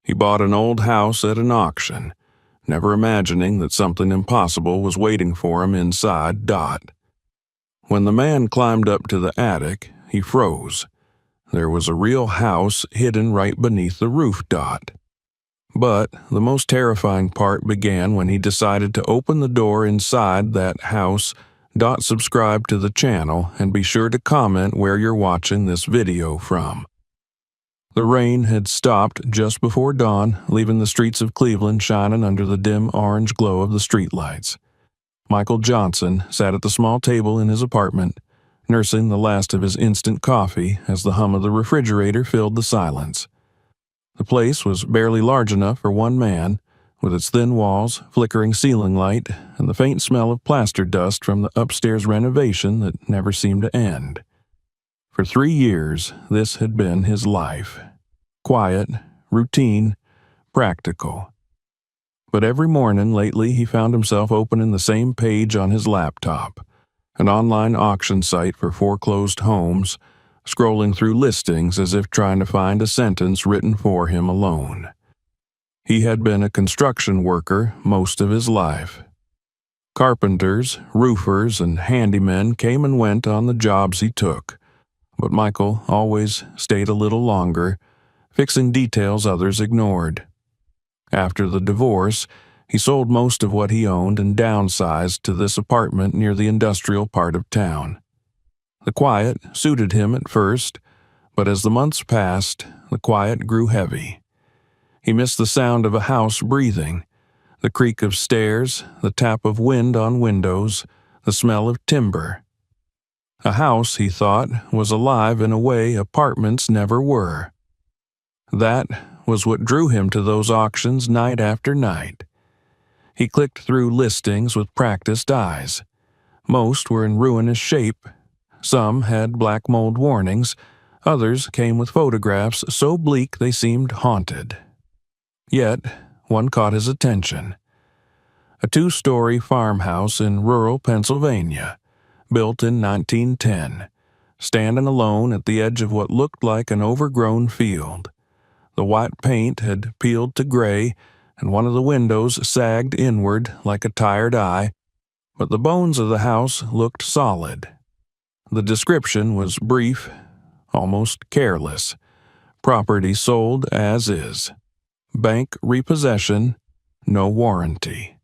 He bought an old house at an auction, never imagining that something impossible was waiting for him inside Dot. When the man climbed up to the attic, he froze. There was a real house hidden right beneath the roof. Dot. But the most terrifying part began when he decided to open the door inside that house. Dot, subscribe to the channel and be sure to comment where you're watching this video from. The rain had stopped just before dawn, leaving the streets of Cleveland shining under the dim orange glow of the streetlights. Michael Johnson sat at the small table in his apartment, nursing the last of his instant coffee as the hum of the refrigerator filled the silence. The place was barely large enough for one man, with its thin walls, flickering ceiling light, and the faint smell of plaster dust from the upstairs renovation that never seemed to end. For 3 years, this had been his life. Quiet, routine, practical. But every morning lately he found himself opening the same page on his laptop, an online auction site for foreclosed homes, scrolling through listings as if trying to find a sentence written for him alone. He had been a construction worker most of his life. Carpenters, roofers, and handymen came and went on the jobs he took, but Michael always stayed a little longer, fixing details others ignored. After the divorce, he sold most of what he owned and downsized to this apartment near the industrial part of town. The quiet suited him at first, but as the months passed, the quiet grew heavy. He missed the sound of a house breathing, the creak of stairs, the tap of wind on windows, the smell of timber. A house, he thought, was alive in a way apartments never were. That was what drew him to those auctions night after night. He clicked through listings with practiced eyes. Most were in ruinous shape. Some had black mold warnings. Others came with photographs so bleak they seemed haunted. Yet, one caught his attention. A 2-story farmhouse in rural Pennsylvania, built in 1910, standing alone at the edge of what looked like an overgrown field. The white paint had peeled to gray, and one of the windows sagged inward like a tired eye, but the bones of the house looked solid. The description was brief, almost careless. Property sold as is. Bank repossession, no warranty.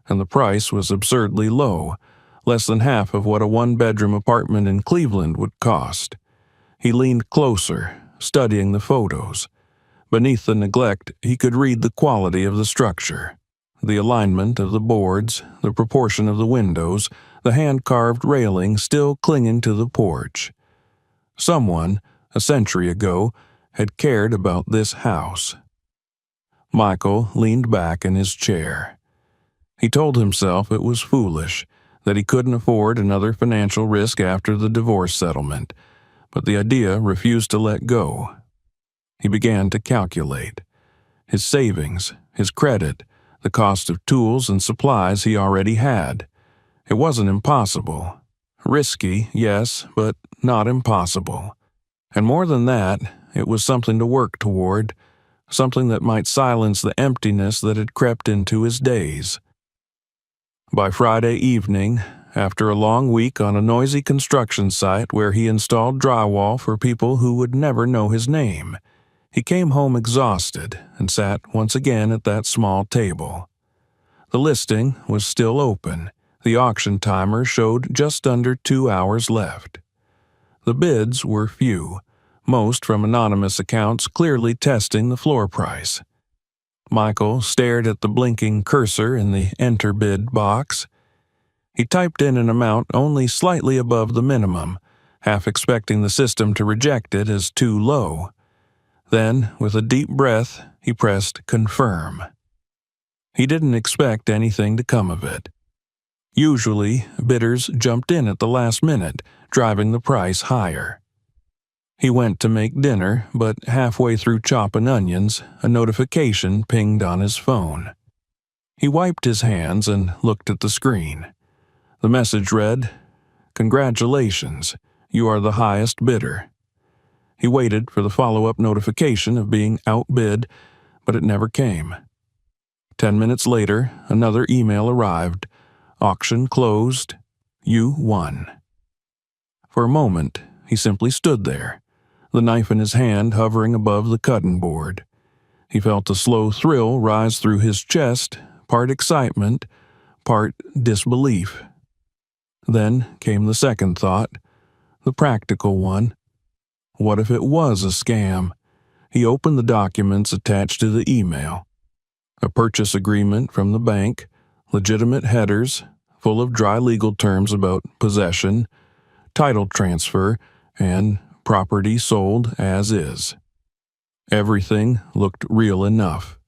And the price was absurdly low, less than half of what a 1-bedroom apartment in Cleveland would cost. He leaned closer, studying the photos. Beneath the neglect, he could read the quality of the structure, the alignment of the boards, the proportion of the windows, the hand-carved railing still clinging to the porch. Someone, a century ago, had cared about this house. Michael leaned back in his chair. He told himself it was foolish, that he couldn't afford another financial risk after the divorce settlement, but the idea refused to let go. He began to calculate. His savings, his credit, the cost of tools and supplies he already had. It wasn't impossible. Risky, yes, but not impossible. And more than that, it was something to work toward, something that might silence the emptiness that had crept into his days. By Friday evening, after a long week on a noisy construction site where he installed drywall for people who would never know his name, he came home exhausted and sat once again at that small table. The listing was still open. The auction timer showed just under 2 hours left. The bids were few, most from anonymous accounts clearly testing the floor price. Michael stared at the blinking cursor in the Enter Bid box. He typed in an amount only slightly above the minimum, half expecting the system to reject it as too low. Then, with a deep breath, he pressed Confirm. He didn't expect anything to come of it. Usually, bidders jumped in at the last minute, driving the price higher. He went to make dinner, but halfway through chopping onions, a notification pinged on his phone. He wiped his hands and looked at the screen. The message read, "Congratulations, you are the highest bidder." He waited for the follow-up notification of being outbid, but it never came. 10 minutes later, another email arrived. Auction closed. You won. For a moment, he simply stood there, the knife in his hand hovering above the cutting board. He felt a slow thrill rise through his chest, part excitement, part disbelief. Then came the second thought, the practical one. What if it was a scam? He opened the documents attached to the email. A purchase agreement from the bank, legitimate headers, full of dry legal terms about possession, title transfer, and property sold as is. Everything looked real enough.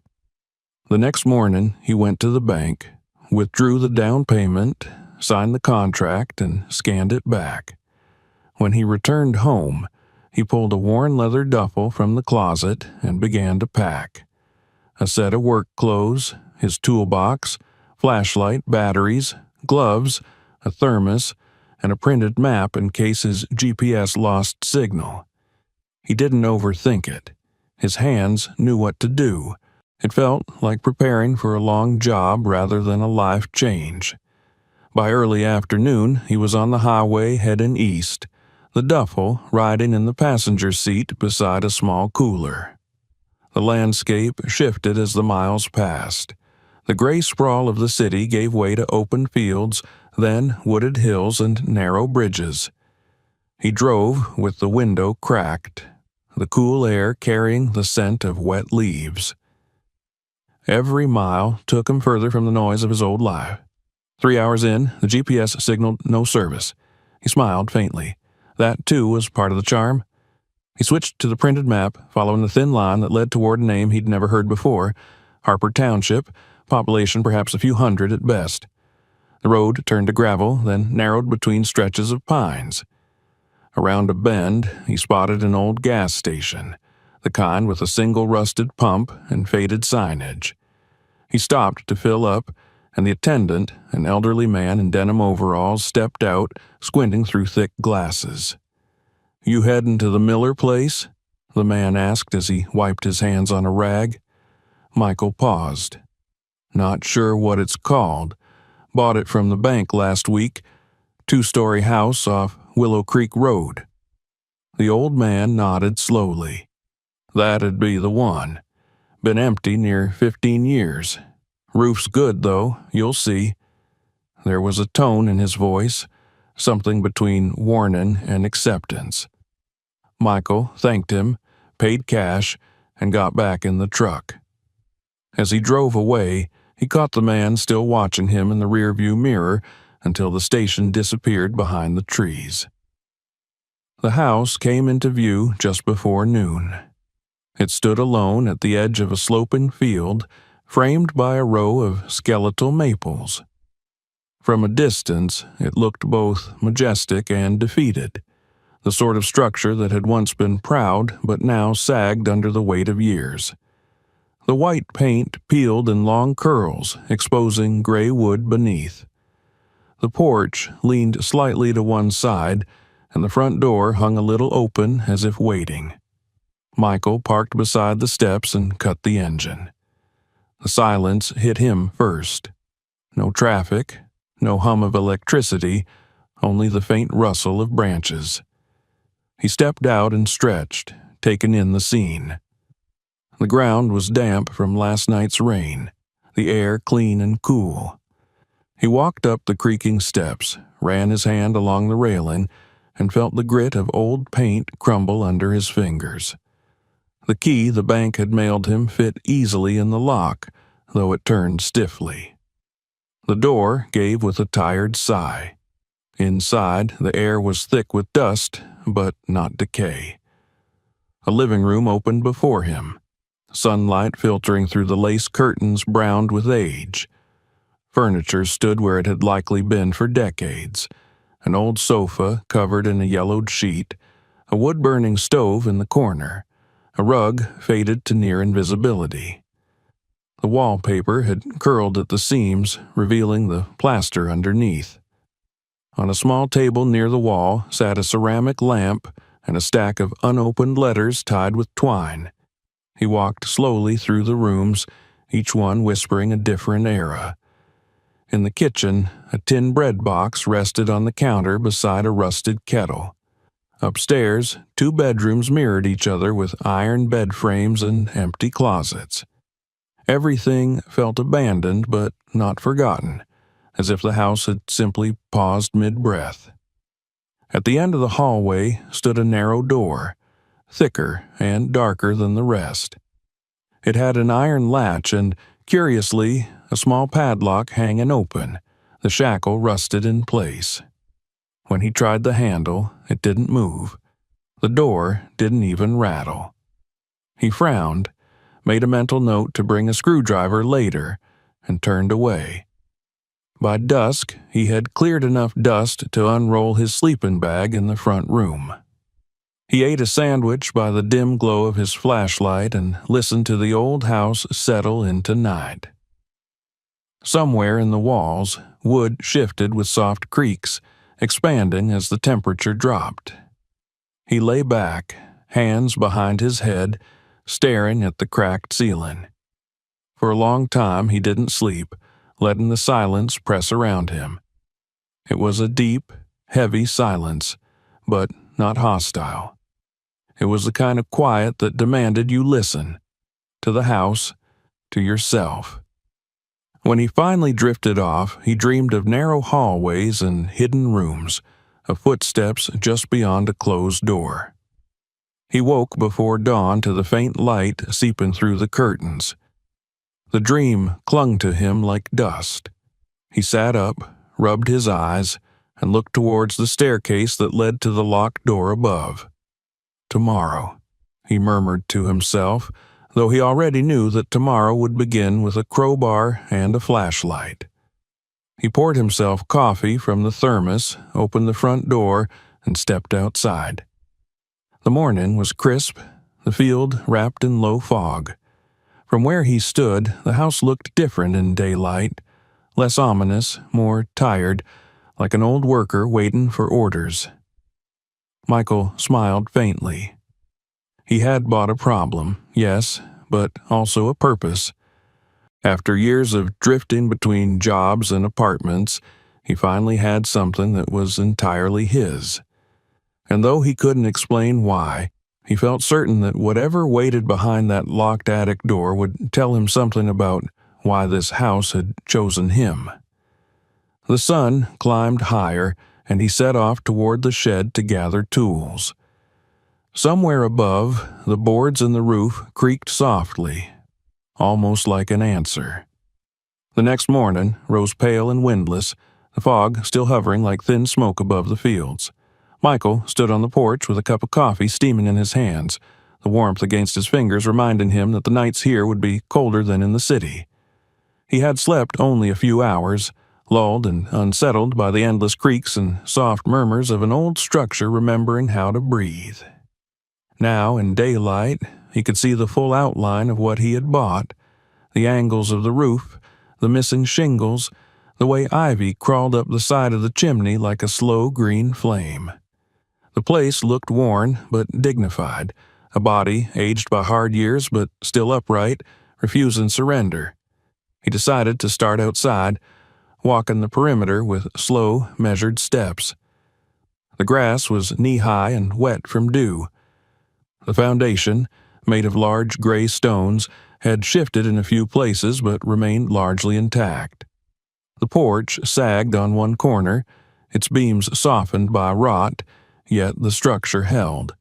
The next morning, he went to the bank, withdrew the down payment, signed the contract, and scanned it back. When he returned home, he pulled a worn leather duffel from the closet and began to pack. A set of work clothes, his toolbox, flashlight, batteries, gloves, a thermos, and a printed map in case his GPS lost signal. He didn't overthink it. His hands knew what to do. It felt like preparing for a long job rather than a life change. By early afternoon, he was on the highway heading east, the duffel riding in the passenger seat beside a small cooler. The landscape shifted as the miles passed. The gray sprawl of the city gave way to open fields, then wooded hills and narrow bridges. He drove with the window cracked, the cool air carrying the scent of wet leaves. Every mile took him further from the noise of his old life. 3 hours in, the GPS signaled no service. He smiled faintly. That, too, was part of the charm. He switched to the printed map, following the thin line that led toward a name he'd never heard before, Harper Township, population perhaps a few hundred at best. The road turned to gravel, then narrowed between stretches of pines. Around a bend, he spotted an old gas station, the kind with a single rusted pump and faded signage. He stopped to fill up, and the attendant, an elderly man in denim overalls, stepped out, squinting through thick glasses. "You headin' to the Miller place?" the man asked as he wiped his hands on a rag. Michael paused. "Not sure what it's called. Bought it from the bank last week. 2-story house off Willow Creek Road." The old man nodded slowly. "That'd be the one. Been empty near 15 years. Roof's good, though, you'll see." There was a tone in his voice, something between warning and acceptance. Michael thanked him, paid cash, and got back in the truck. As he drove away, he caught the man still watching him in the rearview mirror until the station disappeared behind the trees. The house came into view just before noon. It stood alone at the edge of a sloping field, framed by a row of skeletal maples. From a distance, it looked both majestic and defeated, the sort of structure that had once been proud but now sagged under the weight of years. The white paint peeled in long curls, exposing gray wood beneath. The porch leaned slightly to one side, and the front door hung a little open as if waiting. Michael parked beside the steps and cut the engine. The silence hit him first. No traffic, no hum of electricity, only the faint rustle of branches. He stepped out and stretched, taking in the scene. The ground was damp from last night's rain, the air clean and cool. He walked up the creaking steps, ran his hand along the railing, and felt the grit of old paint crumble under his fingers. The key the bank had mailed him fit easily in the lock, though it turned stiffly. The door gave with a tired sigh. Inside, the air was thick with dust, but not decay. A living room opened before him, sunlight filtering through the lace curtains browned with age. Furniture stood where it had likely been for decades, an old sofa covered in a yellowed sheet, a wood-burning stove in the corner, a rug faded to near invisibility. The wallpaper had curled at the seams, revealing the plaster underneath. On a small table near the wall sat a ceramic lamp and a stack of unopened letters tied with twine. He walked slowly through the rooms, each one whispering a different era. In the kitchen, a tin bread box rested on the counter beside a rusted kettle. Upstairs, 2 bedrooms mirrored each other with iron bed frames and empty closets. Everything felt abandoned but not forgotten, as if the house had simply paused mid-breath. At the end of the hallway stood a narrow door, thicker and darker than the rest. It had an iron latch and, curiously, a small padlock hanging open, the shackle rusted in place. When he tried the handle, it didn't move. The door didn't even rattle. He frowned, made a mental note to bring a screwdriver later, and turned away. By dusk, he had cleared enough dust to unroll his sleeping bag in the front room. He ate a sandwich by the dim glow of his flashlight and listened to the old house settle into night. Somewhere in the walls, wood shifted with soft creaks, expanding as the temperature dropped. He lay back, hands behind his head, staring at the cracked ceiling. For a long time he didn't sleep, letting the silence press around him. It was a deep, heavy silence, but not hostile. It was the kind of quiet that demanded you listen, to the house, to yourself. When he finally drifted off, he dreamed of narrow hallways and hidden rooms, of footsteps just beyond a closed door. He woke before dawn to the faint light seeping through the curtains. The dream clung to him like dust. He sat up, rubbed his eyes, and looked towards the staircase that led to the locked door above. Tomorrow, he murmured to himself, though he already knew that tomorrow would begin with a crowbar and a flashlight. He poured himself coffee from the thermos, opened the front door, and stepped outside. The morning was crisp, the field wrapped in low fog. From where he stood, the house looked different in daylight, less ominous, more tired, like an old worker waiting for orders. Michael smiled faintly. He had bought a problem, yes, but also a purpose. After years of drifting between jobs and apartments, he finally had something that was entirely his. And though he couldn't explain why, he felt certain that whatever waited behind that locked attic door would tell him something about why this house had chosen him. The sun climbed higher, and he set off toward the shed to gather tools. Somewhere above, the boards in the roof creaked softly, almost like an answer. The next morning rose pale and windless, the fog still hovering like thin smoke above the fields. Michael stood on the porch with a cup of coffee steaming in his hands, the warmth against his fingers reminding him that the nights here would be colder than in the city. He had slept only a few hours, lulled and unsettled by the endless creaks and soft murmurs of an old structure remembering how to breathe. Now, in daylight, he could see the full outline of what he had bought, the angles of the roof, the missing shingles, the way ivy crawled up the side of the chimney like a slow green flame. The place looked worn but dignified, a body aged by hard years but still upright, refusing surrender. He decided to start outside, walking the perimeter with slow, measured steps. The grass was knee-high and wet from dew. The foundation, made of large gray stones, had shifted in a few places but remained largely intact. The porch sagged on one corner, its beams softened by rot, yet the structure held.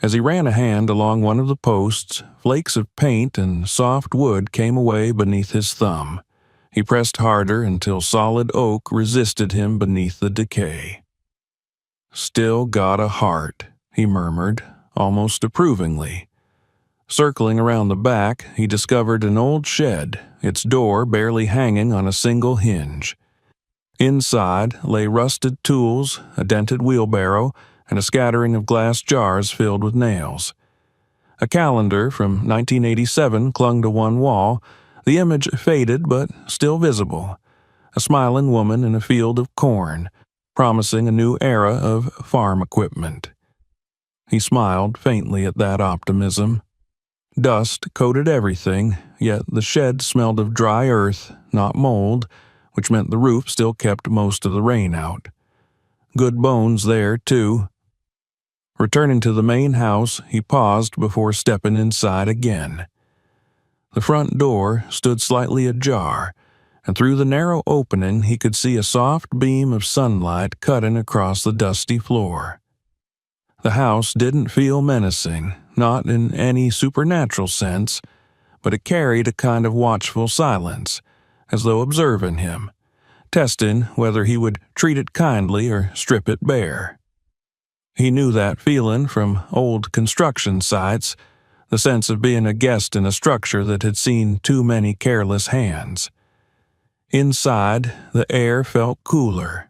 As he ran a hand along one of the posts, flakes of paint and soft wood came away beneath his thumb. He pressed harder until solid oak resisted him beneath the decay. "Still got a heart," he murmured, almost approvingly. Circling around the back, he discovered an old shed, its door barely hanging on a single hinge. Inside lay rusted tools, a dented wheelbarrow, and a scattering of glass jars filled with nails. A calendar from 1987 clung to one wall, the image faded but still visible. A smiling woman in a field of corn, promising a new era of farm equipment. He smiled faintly at that optimism. Dust coated everything, yet the shed smelled of dry earth, not mold, which meant the roof still kept most of the rain out. Good bones there, too. Returning to the main house, he paused before stepping inside again. The front door stood slightly ajar, and through the narrow opening he could see a soft beam of sunlight cutting across the dusty floor. The house didn't feel menacing, not in any supernatural sense, but it carried a kind of watchful silence, as though observing him, testing whether he would treat it kindly or strip it bare. He knew that feeling from old construction sites, the sense of being a guest in a structure that had seen too many careless hands. Inside, the air felt cooler.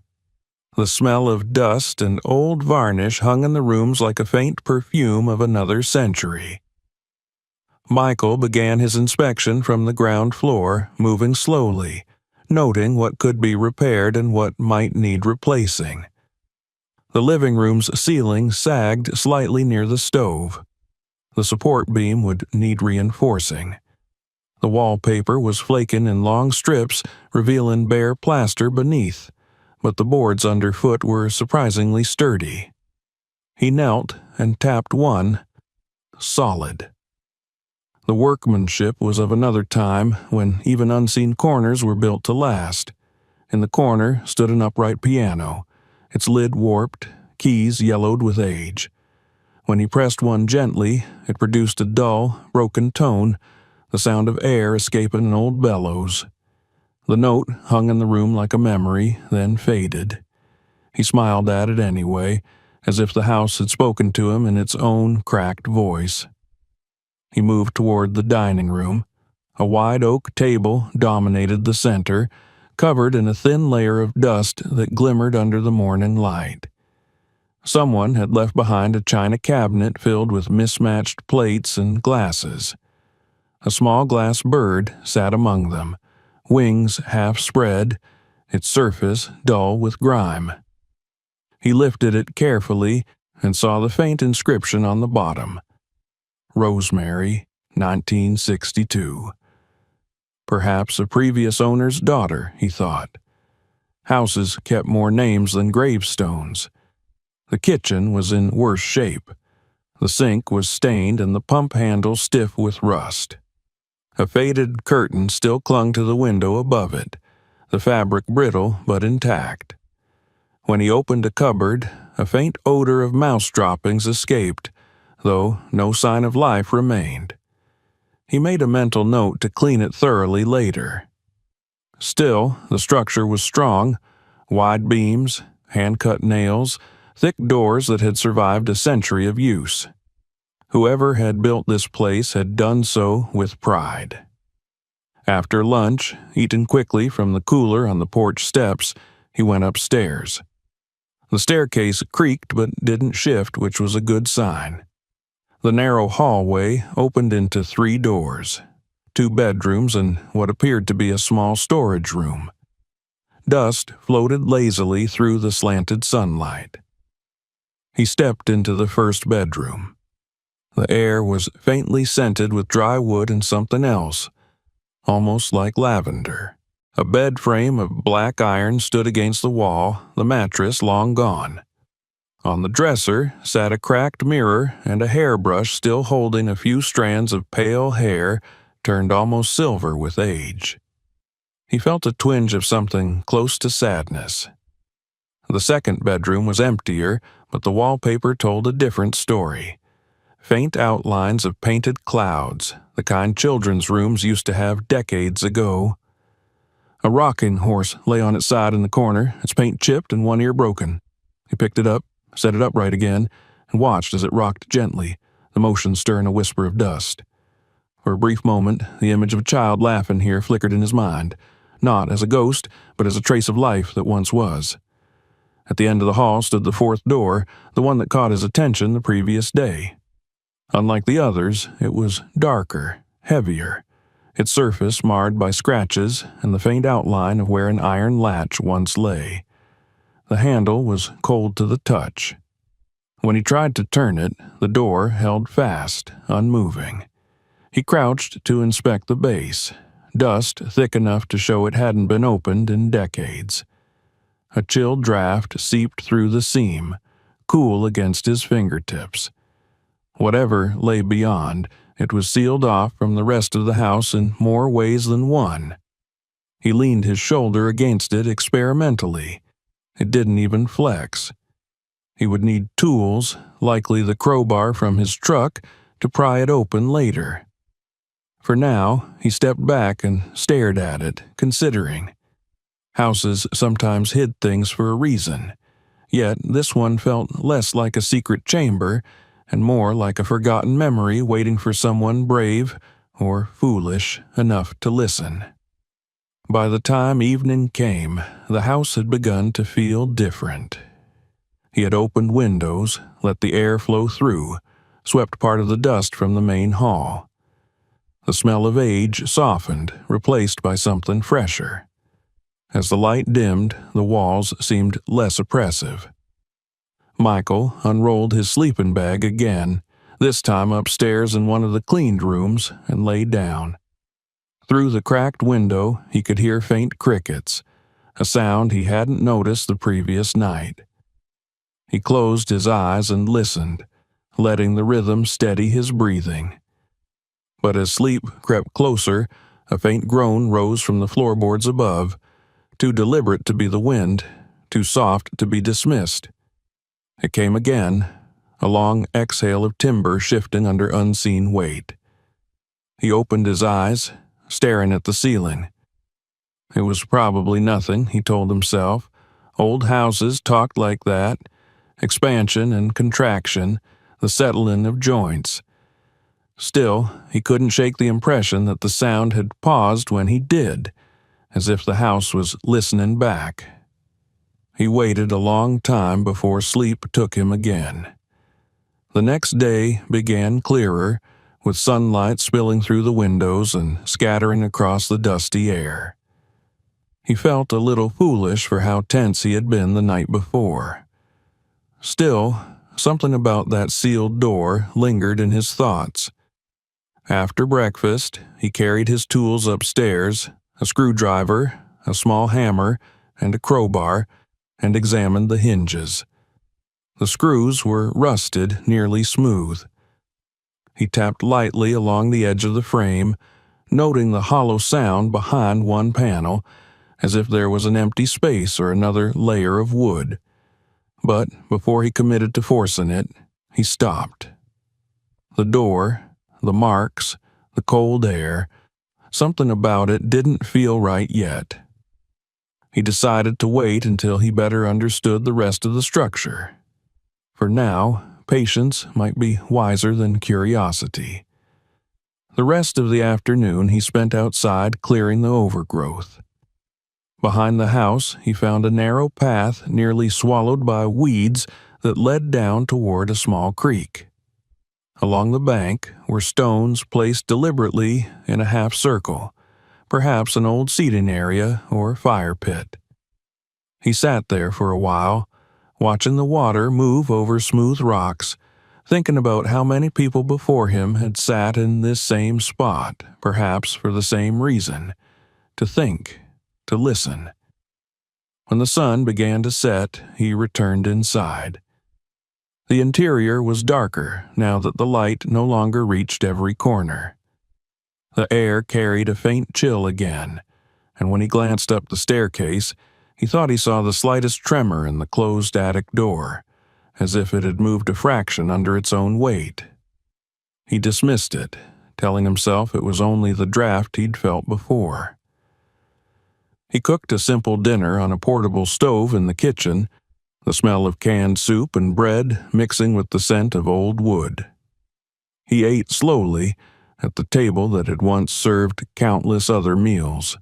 The smell of dust and old varnish hung in the rooms like a faint perfume of another century. Michael began his inspection from the ground floor, moving slowly, noting what could be repaired and what might need replacing. The living room's ceiling sagged slightly near the stove. The support beam would need reinforcing. The wallpaper was flaking in long strips, revealing bare plaster beneath, but the boards underfoot were surprisingly sturdy. He knelt and tapped one, solid. The workmanship was of another time, when even unseen corners were built to last. In the corner stood an upright piano, its lid warped, keys yellowed with age. When he pressed one gently, it produced a dull, broken tone, the sound of air escaping an old bellows. The note hung in the room like a memory, then faded. He smiled at it anyway, as if the house had spoken to him in its own cracked voice. He moved toward the dining room. A wide oak table dominated the center, covered in a thin layer of dust that glimmered under the morning light. Someone had left behind a china cabinet filled with mismatched plates and glasses. A small glass bird sat among them, wings half spread, its surface dull with grime. He lifted it carefully and saw the faint inscription on the bottom. Rosemary, 1962. Perhaps a previous owner's daughter, he thought. Houses kept more names than gravestones. The kitchen was in worse shape. The sink was stained and the pump handle stiff with rust. A faded curtain still clung to the window above it, the fabric brittle but intact. When he opened a cupboard, a faint odor of mouse droppings escaped, though no sign of life remained. He made a mental note to clean it thoroughly later. Still, the structure was strong, wide beams, hand-cut nails, thick doors that had survived a century of use. Whoever had built this place had done so with pride. After lunch, eaten quickly from the cooler on the porch steps, he went upstairs. The staircase creaked but didn't shift, which was a good sign. The narrow hallway opened into 3 doors, 2 bedrooms and what appeared to be a small storage room. Dust floated lazily through the slanted sunlight. He stepped into the first bedroom. The air was faintly scented with dry wood and something else, almost like lavender. A bed frame of black iron stood against the wall, the mattress long gone. On the dresser sat a cracked mirror and a hairbrush still holding a few strands of pale hair turned almost silver with age. He felt a twinge of something close to sadness. The second bedroom was emptier, but the wallpaper told a different story. Faint outlines of painted clouds, the kind children's rooms used to have decades ago. A rocking horse lay on its side in the corner, its paint chipped and one ear broken. He picked it up, set it upright again, and watched as it rocked gently, the motion stirring a whisper of dust. For a brief moment, the image of a child laughing here flickered in his mind, not as a ghost, but as a trace of life that once was. At the end of the hall stood the fourth door, the one that caught his attention the previous day. Unlike the others, it was darker, heavier, its surface marred by scratches and the faint outline of where an iron latch once lay. The handle was cold to the touch. When he tried to turn it, the door held fast, unmoving. He crouched to inspect the base, dust thick enough to show it hadn't been opened in decades. A chill draft seeped through the seam, cool against his fingertips. Whatever lay beyond, it was sealed off from the rest of the house in more ways than one. He leaned his shoulder against it experimentally. It didn't even flex. He would need tools, likely the crowbar from his truck, to pry it open later. For now, he stepped back and stared at it, considering. Houses sometimes hid things for a reason, yet this one felt less like a secret chamber and more like a forgotten memory waiting for someone brave or foolish enough to listen. By the time evening came, the house had begun to feel different. He had opened windows, let the air flow through, swept part of the dust from the main hall. The smell of age softened, replaced by something fresher. As the light dimmed, the walls seemed less oppressive. Michael unrolled his sleeping bag again, this time upstairs in one of the cleaned rooms, and lay down. Through the cracked window, he could hear faint crickets, a sound he hadn't noticed the previous night. He closed his eyes and listened, letting the rhythm steady his breathing. But as sleep crept closer, a faint groan rose from the floorboards above, too deliberate to be the wind, too soft to be dismissed. It came again, a long exhale of timber shifting under unseen weight. He opened his eyes, staring at the ceiling. It was probably nothing, he told himself. Old houses talked like that. Expansion and contraction, the settling of joints. Still, he couldn't shake the impression that the sound had paused when he did, as if the house was listening back. He waited a long time before sleep took him again. The next day began clearer, with sunlight spilling through the windows and scattering across the dusty air. He felt a little foolish for how tense he had been the night before. Still, something about that sealed door lingered in his thoughts. After breakfast, he carried his tools upstairs, a screwdriver, a small hammer, and a crowbar, and examined the hinges. The screws were rusted nearly smooth. He tapped lightly along the edge of the frame, noting the hollow sound behind one panel, as if there was an empty space or another layer of wood. But before he committed to forcing it, he stopped. The door, the marks, the cold air, something about it didn't feel right yet. He decided to wait until he better understood the rest of the structure. For now, patience might be wiser than curiosity. The rest of the afternoon he spent outside clearing the overgrowth. Behind the house, he found a narrow path nearly swallowed by weeds that led down toward a small creek. Along the bank were stones placed deliberately in a half circle, perhaps an old seating area or fire pit. He sat there for a while, watching the water move over smooth rocks, thinking about how many people before him had sat in this same spot, perhaps for the same reason, to think, to listen. When the sun began to set, he returned inside. The interior was darker now that the light no longer reached every corner. The air carried a faint chill again, and when he glanced up the staircase, he thought he saw the slightest tremor in the closed attic door, as if it had moved a fraction under its own weight. He dismissed it, telling himself it was only the draft he'd felt before. He cooked a simple dinner on a portable stove in the kitchen, the smell of canned soup and bread mixing with the scent of old wood. He ate slowly at the table that had once served countless other meals.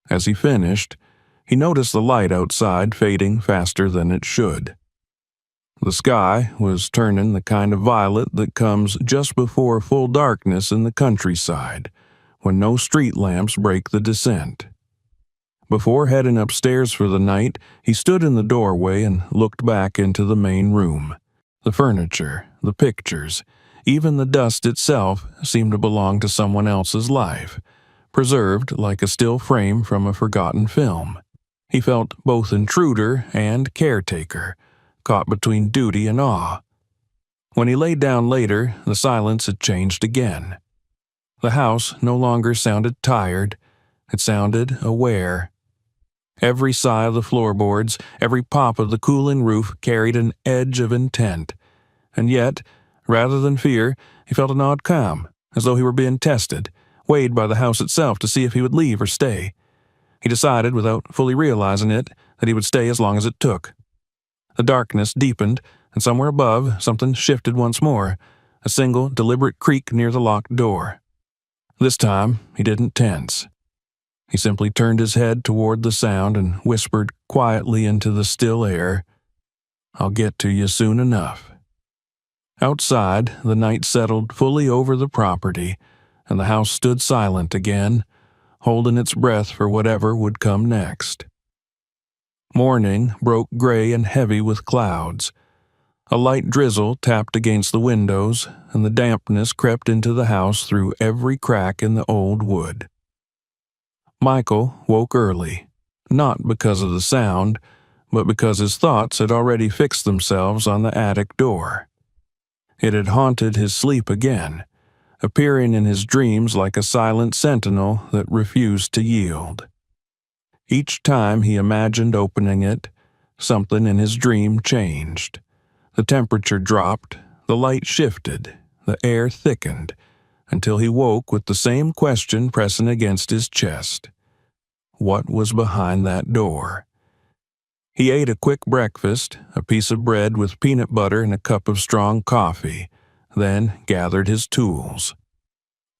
As he finished, he noticed the light outside fading faster than it should. The sky was turning the kind of violet that comes just before full darkness in the countryside, when no street lamps break the descent. Before heading upstairs for the night, he stood in the doorway and looked back into the main room. The furniture, the pictures, Even the dust itself seemed to belong to someone else's life, preserved like a still frame from a forgotten film. He felt both intruder and caretaker, caught between duty and awe. When he lay down later, the silence had changed again. The house no longer sounded tired, it sounded aware. Every sigh of the floorboards, every pop of the cooling roof carried an edge of intent. And yet, rather than fear, he felt an odd calm, as though he were being tested, weighed by the house itself to see if he would leave or stay. He decided, without fully realizing it, that he would stay as long as it took. The darkness deepened, and somewhere above, something shifted once more, a single, deliberate creak near the locked door. This time, he didn't tense. He simply turned his head toward the sound and whispered quietly into the still air, "I'll get to you soon enough." Outside, the night settled fully over the property, and the house stood silent again, holding its breath for whatever would come next. Morning broke gray and heavy with clouds. A light drizzle tapped against the windows, and the dampness crept into the house through every crack in the old wood. Michael woke early, not because of the sound, but because his thoughts had already fixed themselves on the attic door. It had haunted his sleep again, appearing in his dreams like a silent sentinel that refused to yield. Each time he imagined opening it, something in his dream changed. The temperature dropped, the light shifted, the air thickened, until he woke with the same question pressing against his chest. What was behind that door? He ate a quick breakfast, a piece of bread with peanut butter and a cup of strong coffee, then gathered his tools.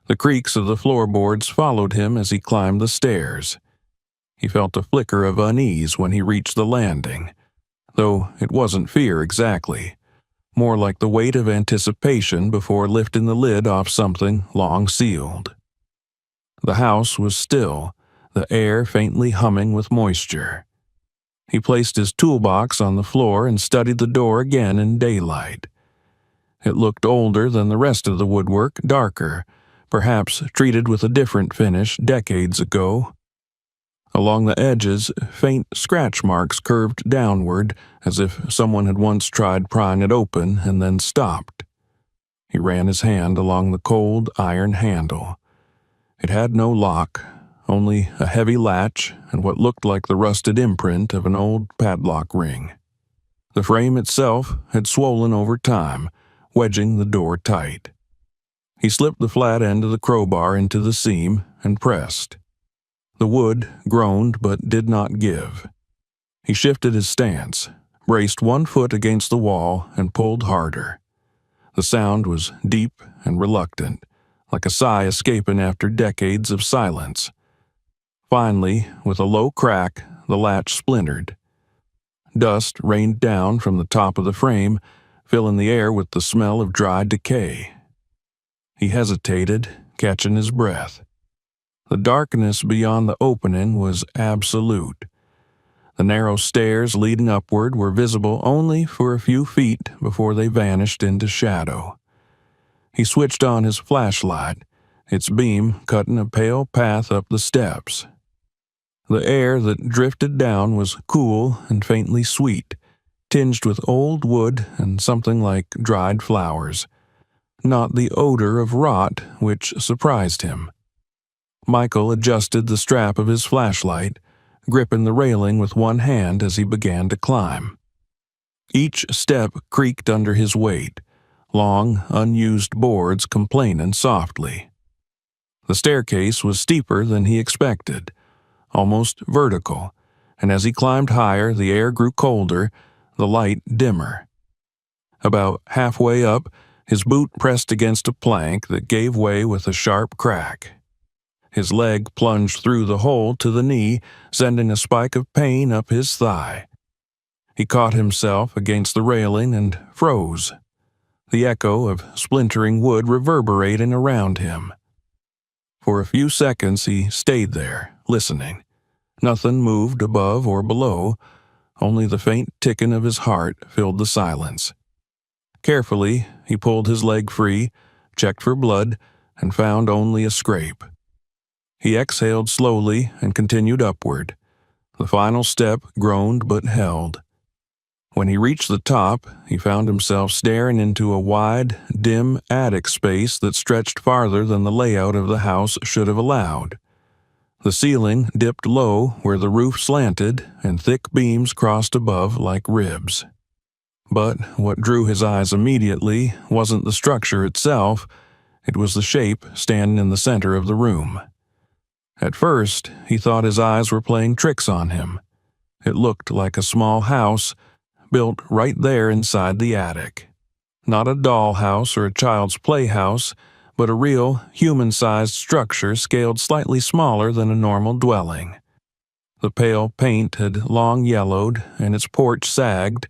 The creaks of the floorboards followed him as he climbed the stairs. He felt a flicker of unease when he reached the landing, though it wasn't fear exactly, more like the weight of anticipation before lifting the lid off something long sealed. The house was still, the air faintly humming with moisture. He placed his toolbox on the floor and studied the door again in daylight. It looked older than the rest of the woodwork, darker, perhaps treated with a different finish decades ago. Along the edges, faint scratch marks curved downward, as if someone had once tried prying it open and then stopped. He ran his hand along the cold iron handle. It had no lock, only a heavy latch and what looked like the rusted imprint of an old padlock ring. The frame itself had swollen over time, wedging the door tight. He slipped the flat end of the crowbar into the seam and pressed. The wood groaned but did not give. He shifted his stance, braced one foot against the wall, and pulled harder. The sound was deep and reluctant, like a sigh escaping after decades of silence. Finally, with a low crack, the latch splintered. Dust rained down from the top of the frame, filling the air with the smell of dry decay. He hesitated, catching his breath. The darkness beyond the opening was absolute. The narrow stairs leading upward were visible only for a few feet before they vanished into shadow. He switched on his flashlight, its beam cutting a pale path up the steps. The air that drifted down was cool and faintly sweet, tinged with old wood and something like dried flowers. Not the odor of rot which surprised him. Michael adjusted the strap of his flashlight, gripping the railing with one hand as he began to climb. Each step creaked under his weight, long, unused boards complaining softly. The staircase was steeper than he expected, almost vertical, and as he climbed higher, the air grew colder, the light dimmer. About halfway up, his boot pressed against a plank that gave way with a sharp crack. His leg plunged through the hole to the knee, sending a spike of pain up his thigh. He caught himself against the railing and froze, the echo of splintering wood reverberating around him. For a few seconds he stayed there, listening. Nothing moved above or below, only the faint ticking of his heart filled the silence. Carefully, he pulled his leg free, checked for blood, and found only a scrape. He exhaled slowly and continued upward. The final step groaned but held. When he reached the top, he found himself staring into a wide, dim attic space that stretched farther than the layout of the house should have allowed. The ceiling dipped low where the roof slanted, and thick beams crossed above like ribs. But what drew his eyes immediately wasn't the structure itself, it was the shape standing in the center of the room. At first, he thought his eyes were playing tricks on him. It looked like a small house built right there inside the attic. Not a dollhouse or a child's playhouse, but a real, human-sized structure scaled slightly smaller than a normal dwelling. The pale paint had long yellowed, and its porch sagged,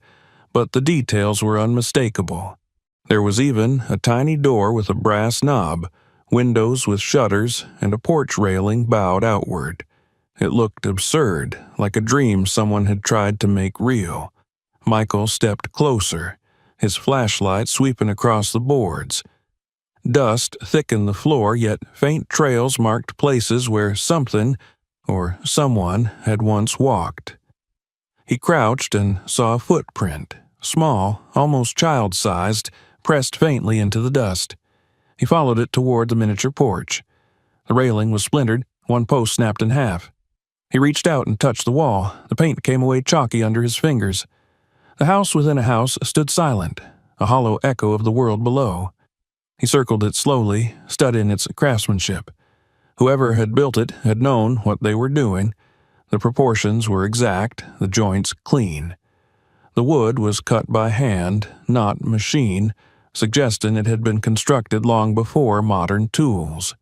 but the details were unmistakable. There was even a tiny door with a brass knob, windows with shutters, and a porch railing bowed outward. It looked absurd, like a dream someone had tried to make real. Michael stepped closer, his flashlight sweeping across the boards. Dust thickened the floor, yet faint trails marked places where something, or someone, had once walked. He crouched and saw a footprint, small, almost child-sized, pressed faintly into the dust. He followed it toward the miniature porch. The railing was splintered, one post snapped in half. He reached out and touched the wall. The paint came away chalky under his fingers. The house within a house stood silent, a hollow echo of the world below. He circled it slowly, studying its craftsmanship. Whoever had built it had known what they were doing. The proportions were exact, the joints clean. The wood was cut by hand, not machine, suggesting it had been constructed long before modern tools.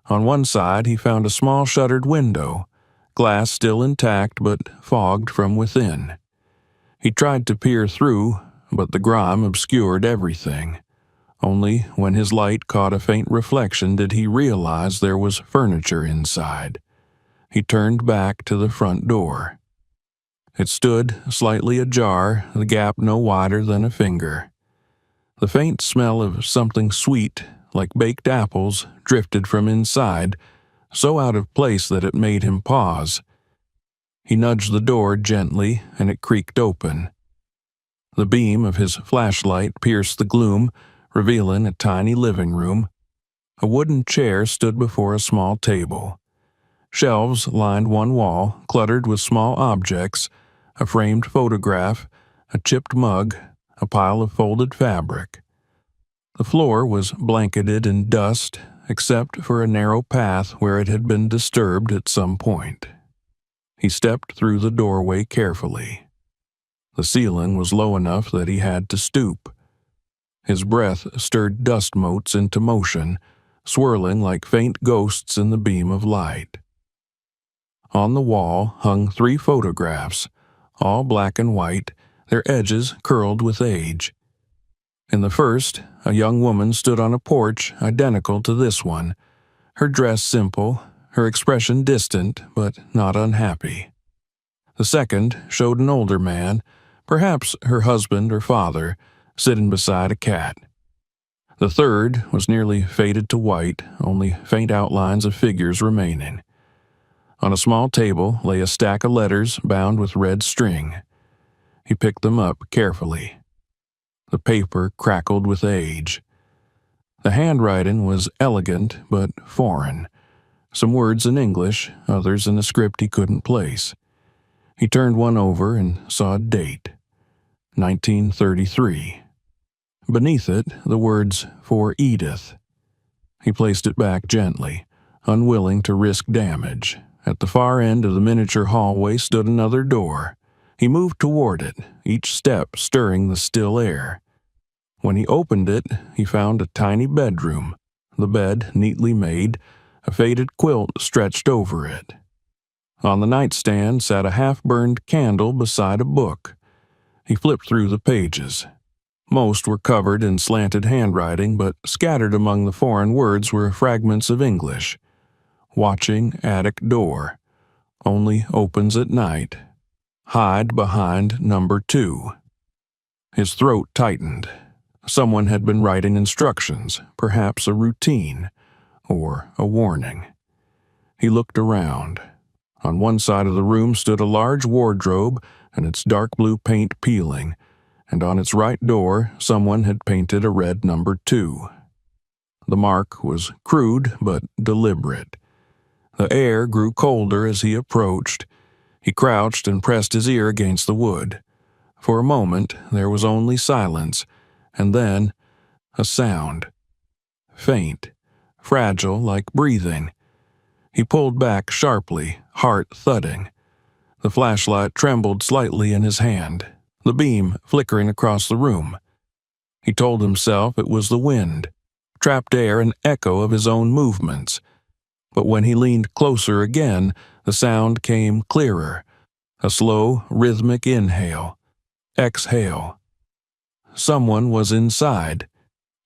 On one side he found a small shuttered window, glass still intact but fogged from within. He tried to peer through, but the grime obscured everything. Only when his light caught a faint reflection did he realize there was furniture inside. He turned back to the front door. It stood slightly ajar, the gap no wider than a finger. The faint smell of something sweet, like baked apples, drifted from inside, so out of place that it made him pause. He nudged the door gently, and it creaked open. The beam of his flashlight pierced the gloom, revealing a tiny living room. A wooden chair stood before a small table. Shelves lined one wall, cluttered with small objects, a framed photograph, a chipped mug, a pile of folded fabric. The floor was blanketed in dust, except for a narrow path where it had been disturbed at some point. He stepped through the doorway carefully. The ceiling was low enough that he had to stoop. His breath stirred dust motes into motion, swirling like faint ghosts in the beam of light. On the wall hung 3 photographs, all black and white, their edges curled with age. In the first, a young woman stood on a porch identical to this one, her dress simple, her expression distant but not unhappy. The second showed an older man, perhaps her husband or father, sitting beside a cat. The third was nearly faded to white, only faint outlines of figures remaining. On a small table lay a stack of letters bound with red string. He picked them up carefully. The paper crackled with age. The handwriting was elegant but foreign. Some words in English, others in a script he couldn't place. He turned one over and saw a date, 1933. Beneath it, the words, "For Edith." He placed it back gently, unwilling to risk damage. At the far end of the miniature hallway stood another door. He moved toward it, each step stirring the still air. When he opened it, he found a tiny bedroom, the bed neatly made, a faded quilt stretched over it. On the nightstand sat a half-burned candle beside a book. He flipped through the pages. Most were covered in slanted handwriting, but scattered among the foreign words were fragments of English. Watching attic door. Only opens at night. Hide behind number 2. His throat tightened. Someone had been writing instructions, perhaps a routine, or a warning. He looked around. On one side of the room stood a large wardrobe and its dark blue paint peeling, and on its right door someone had painted a red number 2. The mark was crude but deliberate. The air grew colder as he approached. He crouched and pressed his ear against the wood. For a moment there was only silence, and then a sound. Faint, fragile like breathing. He pulled back sharply, heart thudding. The flashlight trembled slightly in his hand, the beam flickering across the room. He told himself it was the wind, trapped air, an echo of his own movements. But when he leaned closer again, the sound came clearer, a slow, rhythmic inhale, exhale. Someone was inside.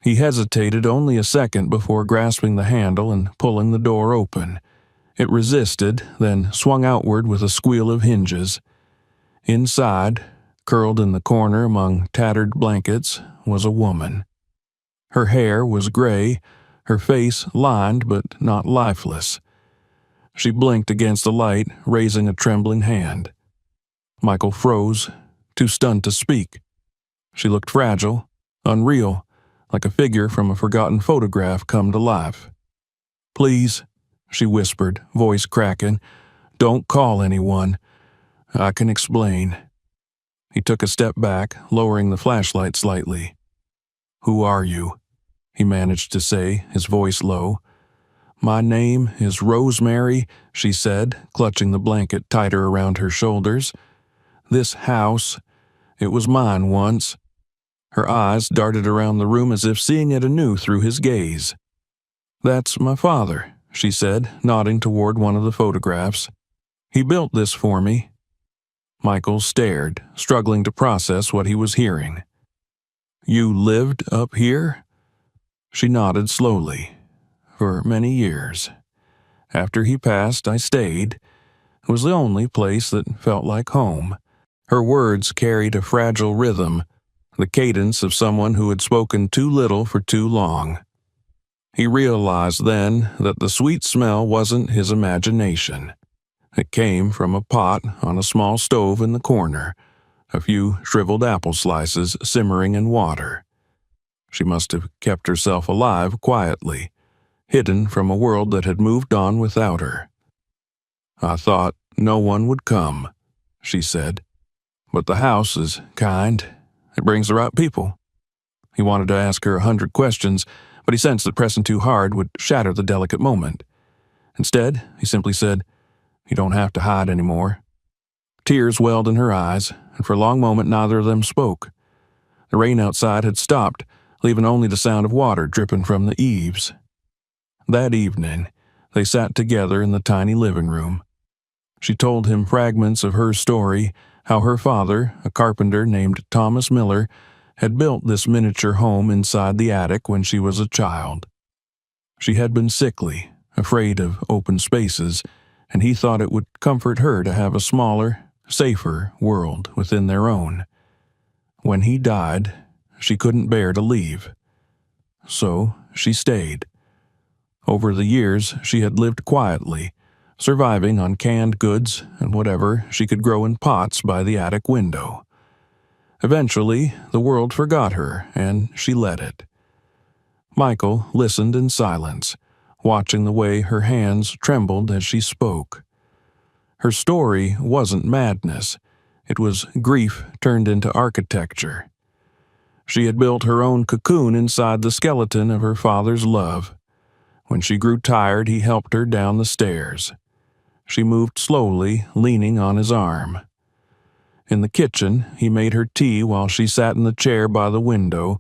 He hesitated only a second before grasping the handle and pulling the door open. It resisted, then swung outward with a squeal of hinges. Inside, curled in the corner among tattered blankets, was a woman. Her hair was gray, her face lined but not lifeless. She blinked against the light, raising a trembling hand. Michael froze, too stunned to speak. She looked fragile, unreal, like a figure from a forgotten photograph come to life. "Please," she whispered, voice cracking, "don't call anyone. I can explain." He took a step back, lowering the flashlight slightly. "Who are you?" he managed to say, his voice low. "My name is Rosemary," she said, clutching the blanket tighter around her shoulders. "This house, it was mine once." Her eyes darted around the room as if seeing it anew through his gaze. "That's my father," she said, nodding toward one of the photographs. "He built this for me." Michael stared, struggling to process what he was hearing. "You lived up here?" She nodded slowly. "For many years. After he passed, I stayed. It was the only place that felt like home." Her words carried a fragile rhythm, the cadence of someone who had spoken too little for too long. He realized then that the sweet smell wasn't his imagination. It came from a pot on a small stove in the corner, a few shriveled apple slices simmering in water. She must have kept herself alive quietly, hidden from a world that had moved on without her. "I thought no one would come," she said. "But the house is kind. It brings the right people." He wanted to ask her 100 questions, but he sensed that pressing too hard would shatter the delicate moment. Instead, he simply said, "You don't have to hide anymore." Tears welled in her eyes, and for a long moment neither of them spoke. The rain outside had stopped, leaving only the sound of water dripping from the eaves. That evening, they sat together in the tiny living room. She told him fragments of her story, how her father, a carpenter named Thomas Miller, had built this miniature home inside the attic when she was a child. She had been sickly, afraid of open spaces, and he thought it would comfort her to have a smaller, safer world within their own. When he died, she couldn't bear to leave. So she stayed. Over the years, she had lived quietly, surviving on canned goods and whatever she could grow in pots by the attic window. Eventually, the world forgot her, and she let it. Michael listened in silence, watching the way her hands trembled as she spoke. Her story wasn't madness. It was grief turned into architecture. She had built her own cocoon inside the skeleton of her father's love. When she grew tired, he helped her down the stairs. She moved slowly, leaning on his arm. In the kitchen, he made her tea while she sat in the chair by the window,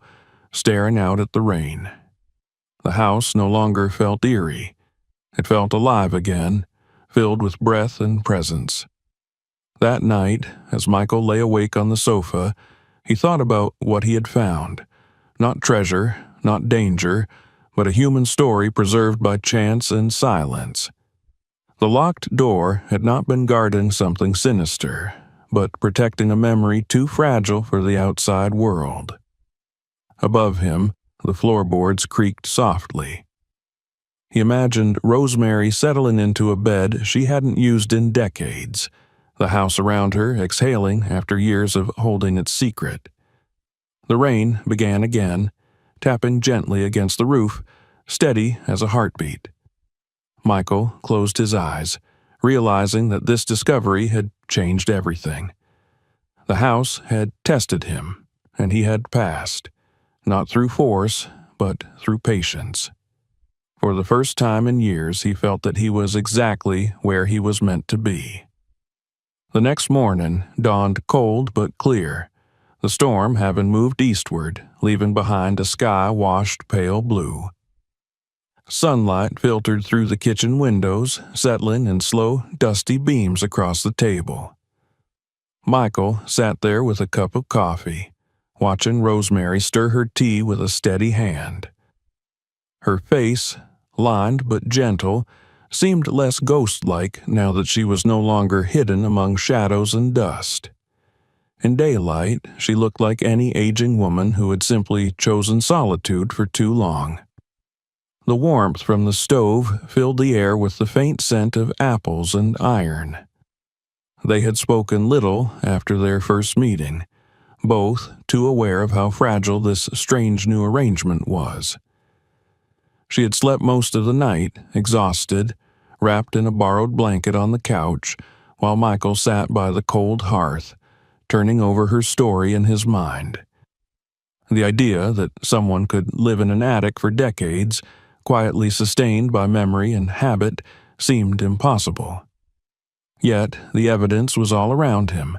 staring out at the rain. The house no longer felt eerie. It felt alive again, filled with breath and presence. That night, as Michael lay awake on the sofa, he thought about what he had found. Not treasure, not danger, but a human story preserved by chance and silence. The locked door had not been guarding something sinister, but protecting a memory too fragile for the outside world. Above him, the floorboards creaked softly. He imagined Rosemary settling into a bed she hadn't used in decades, the house around her exhaling after years of holding its secret. The rain began again, tapping gently against the roof, steady as a heartbeat. Michael closed his eyes, realizing that this discovery had changed everything. The house had tested him, and he had passed, not through force, but through patience. For the first time in years, he felt that he was exactly where he was meant to be. The next morning dawned cold but clear, the storm having moved eastward, leaving behind a sky washed pale blue. Sunlight filtered through the kitchen windows, settling in slow, dusty beams across the table. Michael sat there with a cup of coffee, watching Rosemary stir her tea with a steady hand. Her face, lined but gentle, seemed less ghost-like now that she was no longer hidden among shadows and dust. In daylight, she looked like any aging woman who had simply chosen solitude for too long. The warmth from the stove filled the air with the faint scent of apples and iron. They had spoken little after their first meeting, both too aware of how fragile this strange new arrangement was. She had slept most of the night, exhausted, wrapped in a borrowed blanket on the couch, while Michael sat by the cold hearth, turning over her story in his mind. The idea that someone could live in an attic for decades, quietly sustained by memory and habit, seemed impossible. Yet the evidence was all around him: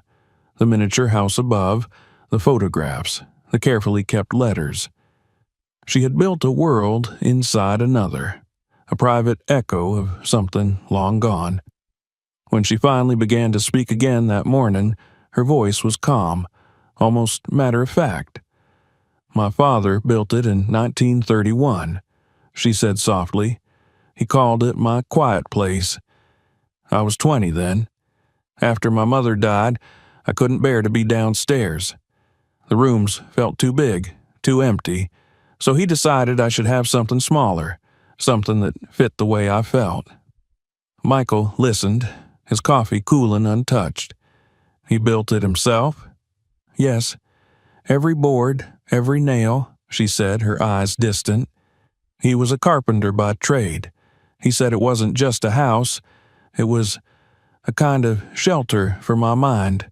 the miniature house above, the photographs, the carefully kept letters. She had built a world inside another, a private echo of something long gone. When she finally began to speak again that morning, her voice was calm, almost matter-of-fact. "My father built it in 1931, she said softly. "He called it my quiet place. I was 20 then. After my mother died, I couldn't bear to be downstairs. The rooms felt too big, too empty, so he decided I should have something smaller, something that fit the way I felt." Michael listened, his coffee cooling untouched. "He built it himself?" "Yes. Every board, every nail," she said, her eyes distant. "He was a carpenter by trade. He said it wasn't just a house, it was a kind of shelter for my mind."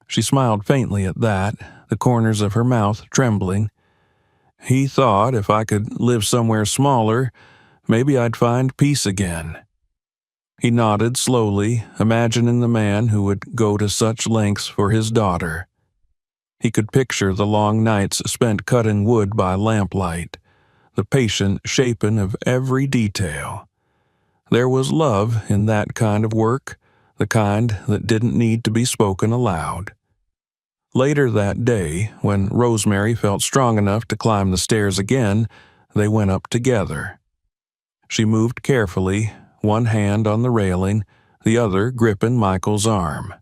She smiled faintly at that, the corners of her mouth trembling. "He thought if I could live somewhere smaller, maybe I'd find peace again." He nodded slowly, imagining the man who would go to such lengths for his daughter. He could picture the long nights spent cutting wood by lamplight, the patient shaping of every detail. There was love in that kind of work, the kind that didn't need to be spoken aloud. Later that day, when Rosemary felt strong enough to climb the stairs again, they went up together. She moved carefully, one hand on the railing, the other gripping Michael's arm.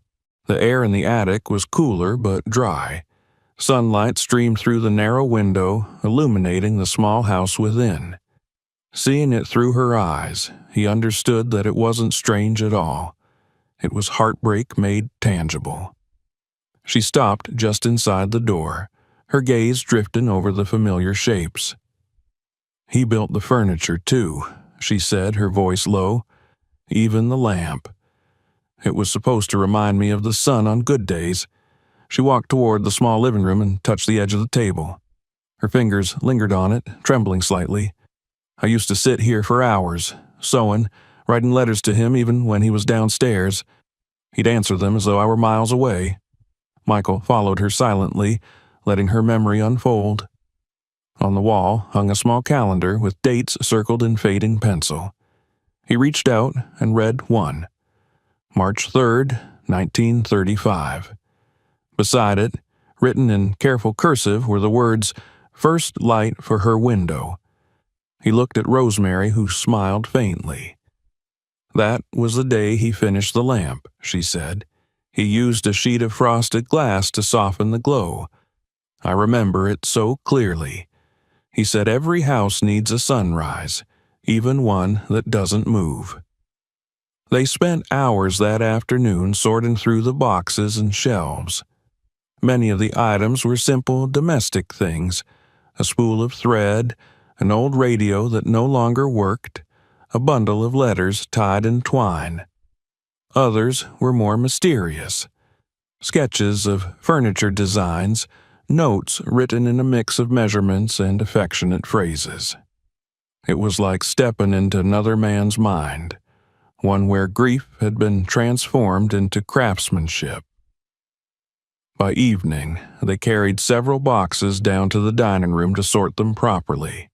The air in the attic was cooler but dry. Sunlight streamed through the narrow window, illuminating the small house within. Seeing it through her eyes, he understood that it wasn't strange at all. It was heartbreak made tangible. She stopped just inside the door, her gaze drifting over the familiar shapes. "He built the furniture, too," she said, her voice low. "Even the lamp. It was supposed to remind me of the sun on good days." She walked toward the small living room and touched the edge of the table. Her fingers lingered on it, trembling slightly. "I used to sit here for hours, sewing, writing letters to him even when he was downstairs. He'd answer them as though I were miles away." Michael followed her silently, letting her memory unfold. On the wall hung a small calendar with dates circled in fading pencil. He reached out and read one: March 3rd, 1935. Beside it, written in careful cursive, were the words, "First light for her window." He looked at Rosemary, who smiled faintly. "That was the day he finished the lamp," she said. "He used a sheet of frosted glass to soften the glow. I remember it so clearly. He said every house needs a sunrise, even one that doesn't move. They spent hours that afternoon sorting through the boxes and shelves. Many of the items were simple domestic things: a spool of thread, an old radio that no longer worked, a bundle of letters tied in twine. Others were more mysterious: sketches of furniture designs, notes written in a mix of measurements and affectionate phrases. It was like stepping into another man's mind, one where grief had been transformed into craftsmanship. By evening, they carried several boxes down to the dining room to sort them properly.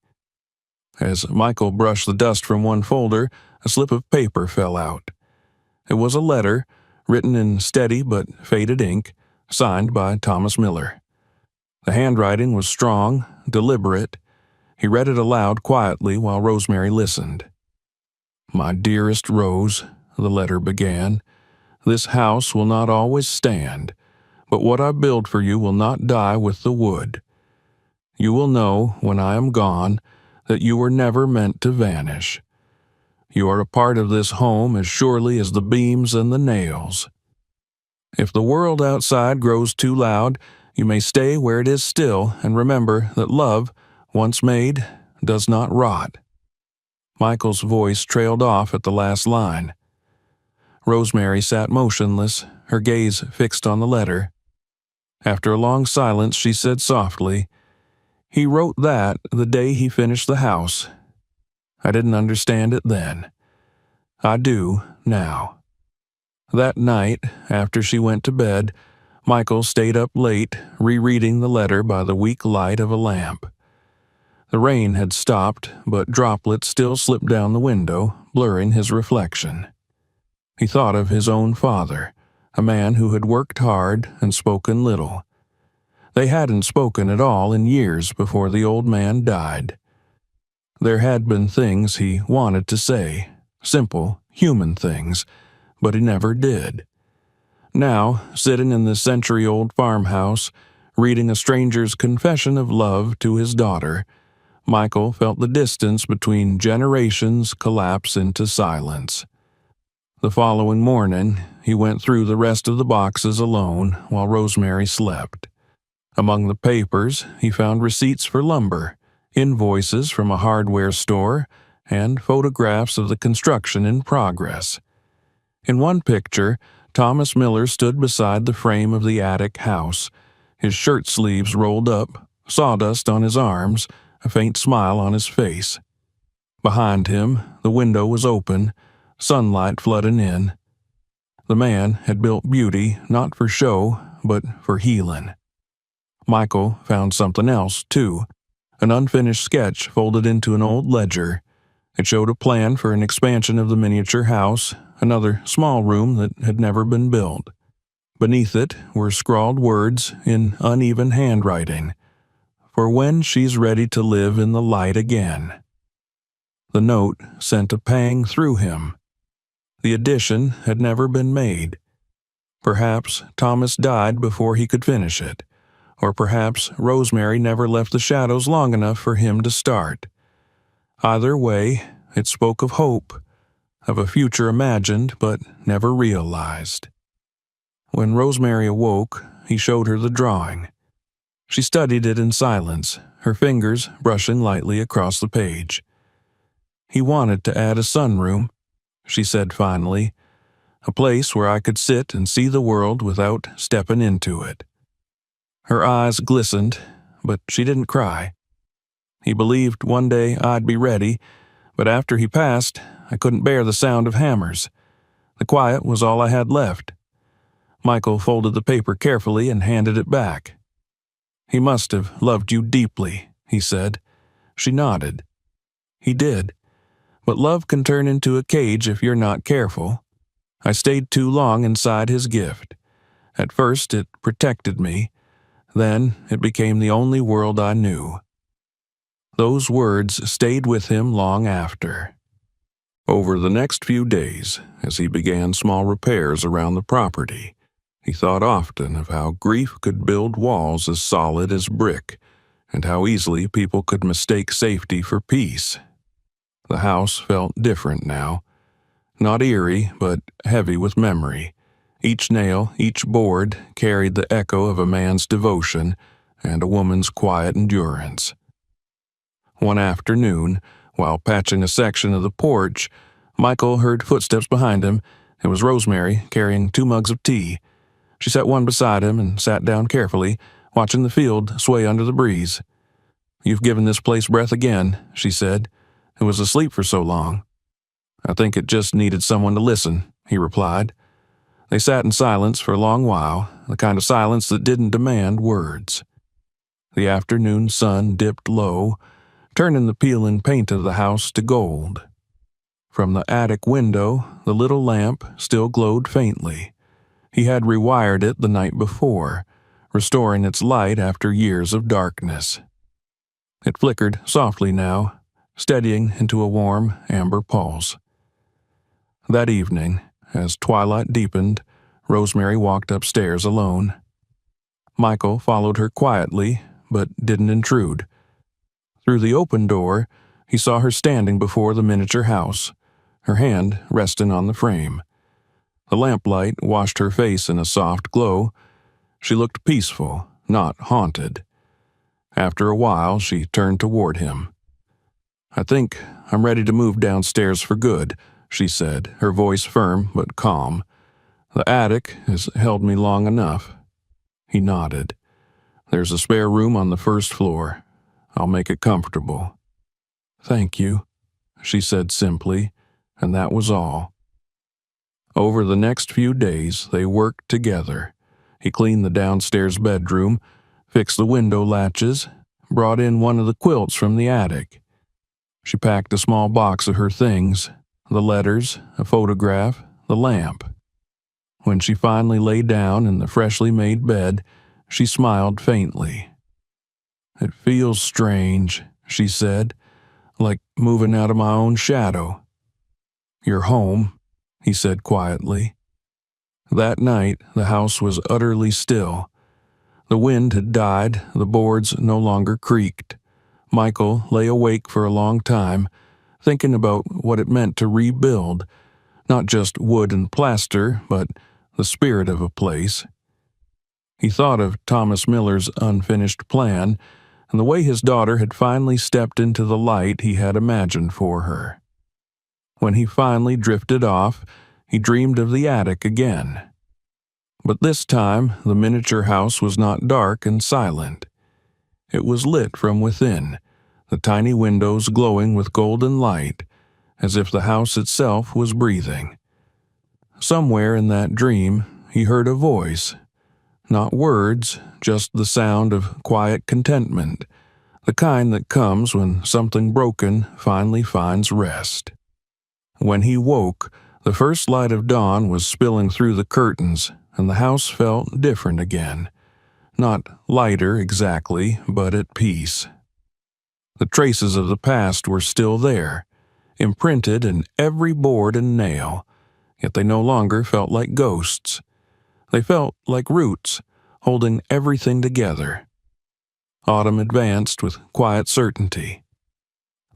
As Michael brushed the dust from one folder, a slip of paper fell out. It was a letter, written in steady but faded ink, signed by Thomas Miller. The handwriting was strong, deliberate. He read it aloud quietly while Rosemary listened. "My dearest Rose," the letter began, "this house will not always stand, but what I build for you will not die with the wood. You will know, when I am gone, that you were never meant to vanish. You are a part of this home as surely as the beams and the nails. If the world outside grows too loud, you may stay where it is still and remember that love, once made, does not rot." Michael's voice trailed off at the last line. Rosemary sat motionless, her gaze fixed on the letter. After a long silence, she said softly, "He wrote that the day he finished the house. I didn't understand it then. I do now." That night, after she went to bed, Michael stayed up late, rereading the letter by the weak light of a lamp. The rain had stopped, but droplets still slipped down the window, blurring his reflection. He thought of his own father, a man who had worked hard and spoken little. They hadn't spoken at all in years before the old man died. There had been things he wanted to say, simple, human things, but he never did. Now, sitting in the century-old farmhouse, reading a stranger's confession of love to his daughter, Michael felt the distance between generations collapse into silence. The following morning, he went through the rest of the boxes alone while Rosemary slept. Among the papers, he found receipts for lumber, invoices from a hardware store, and photographs of the construction in progress. In one picture, Thomas Miller stood beside the frame of the attic house, his shirt sleeves rolled up, sawdust on his arms, a faint smile on his face. Behind him, the window was open, sunlight flooding in. The man had built beauty not for show, but for healing. Michael found something else, too, an unfinished sketch folded into an old ledger. It showed a plan for an expansion of the miniature house, another small room that had never been built. Beneath it were scrawled words in uneven handwriting, "For when she's ready to live in the light again." The note sent a pang through him. The addition had never been made. Perhaps Thomas died before he could finish it, or perhaps Rosemary never left the shadows long enough for him to start. Either way, it spoke of hope, of a future imagined but never realized. When Rosemary awoke, he showed her the drawing. She studied it in silence, her fingers brushing lightly across the page. "He wanted to add a sunroom," she said finally, "a place where I could sit and see the world without stepping into it." Her eyes glistened, but she didn't cry. "He believed one day I'd be ready, but after he passed, I couldn't bear the sound of hammers. The quiet was all I had left." Michael folded the paper carefully and handed it back. "He must have loved you deeply," he said. She nodded. "He did. But love can turn into a cage if you're not careful. I stayed too long inside his gift. At first it protected me. Then it became the only world I knew." Those words stayed with him long after. Over the next few days, as he began small repairs around the property, He thought often of how grief could build walls as solid as brick, and how easily people could mistake safety for peace. The house felt different now. Not eerie, but heavy with memory. Each nail, each board carried the echo of a man's devotion and a woman's quiet endurance. One afternoon, while patching a section of the porch, Michael heard footsteps behind him. It was Rosemary, carrying 2 mugs of tea. She set one beside him and sat down carefully, watching the field sway under the breeze. "You've given this place breath again," she said. "It was asleep for so long." "I think it just needed someone to listen," he replied. They sat in silence for a long while, the kind of silence that didn't demand words. The afternoon sun dipped low, turning the peeling paint of the house to gold. From the attic window, the little lamp still glowed faintly. He had rewired it the night before, restoring its light after years of darkness. It flickered softly now, steadying into a warm, amber pulse. That evening, as twilight deepened, Rosemary walked upstairs alone. Michael followed her quietly, but didn't intrude. Through the open door, he saw her standing before the miniature house, her hand resting on the frame. The lamplight washed her face in a soft glow. She looked peaceful, not haunted. After a while, she turned toward him. "I think I'm ready to move downstairs for good," she said, her voice firm but calm. "The attic has held me long enough." He nodded. "There's a spare room on the first floor. I'll make it comfortable." "Thank you," she said simply, and that was all. Over the next few days, they worked together. He cleaned the downstairs bedroom, fixed the window latches, brought in one of the quilts from the attic. She packed a small box of her things, the letters, a photograph, the lamp. When she finally lay down in the freshly made bed, she smiled faintly. "It feels strange," she said, "like moving out of my own shadow." "You're home," he said quietly. That night, the house was utterly still. The wind had died, the boards no longer creaked. Michael lay awake for a long time, thinking about what it meant to rebuild, not just wood and plaster, but the spirit of a place. He thought of Thomas Miller's unfinished plan, and the way his daughter had finally stepped into the light he had imagined for her. When he finally drifted off, he dreamed of the attic again. But this time, the miniature house was not dark and silent. It was lit from within, the tiny windows glowing with golden light, as if the house itself was breathing. Somewhere in that dream, he heard a voice. Not words, just the sound of quiet contentment, the kind that comes when something broken finally finds rest. When he woke, the first light of dawn was spilling through the curtains, and the house felt different again. Not lighter exactly, but at peace. The traces of the past were still there, imprinted in every board and nail, yet they no longer felt like ghosts. They felt like roots, holding everything together. Autumn advanced with quiet certainty.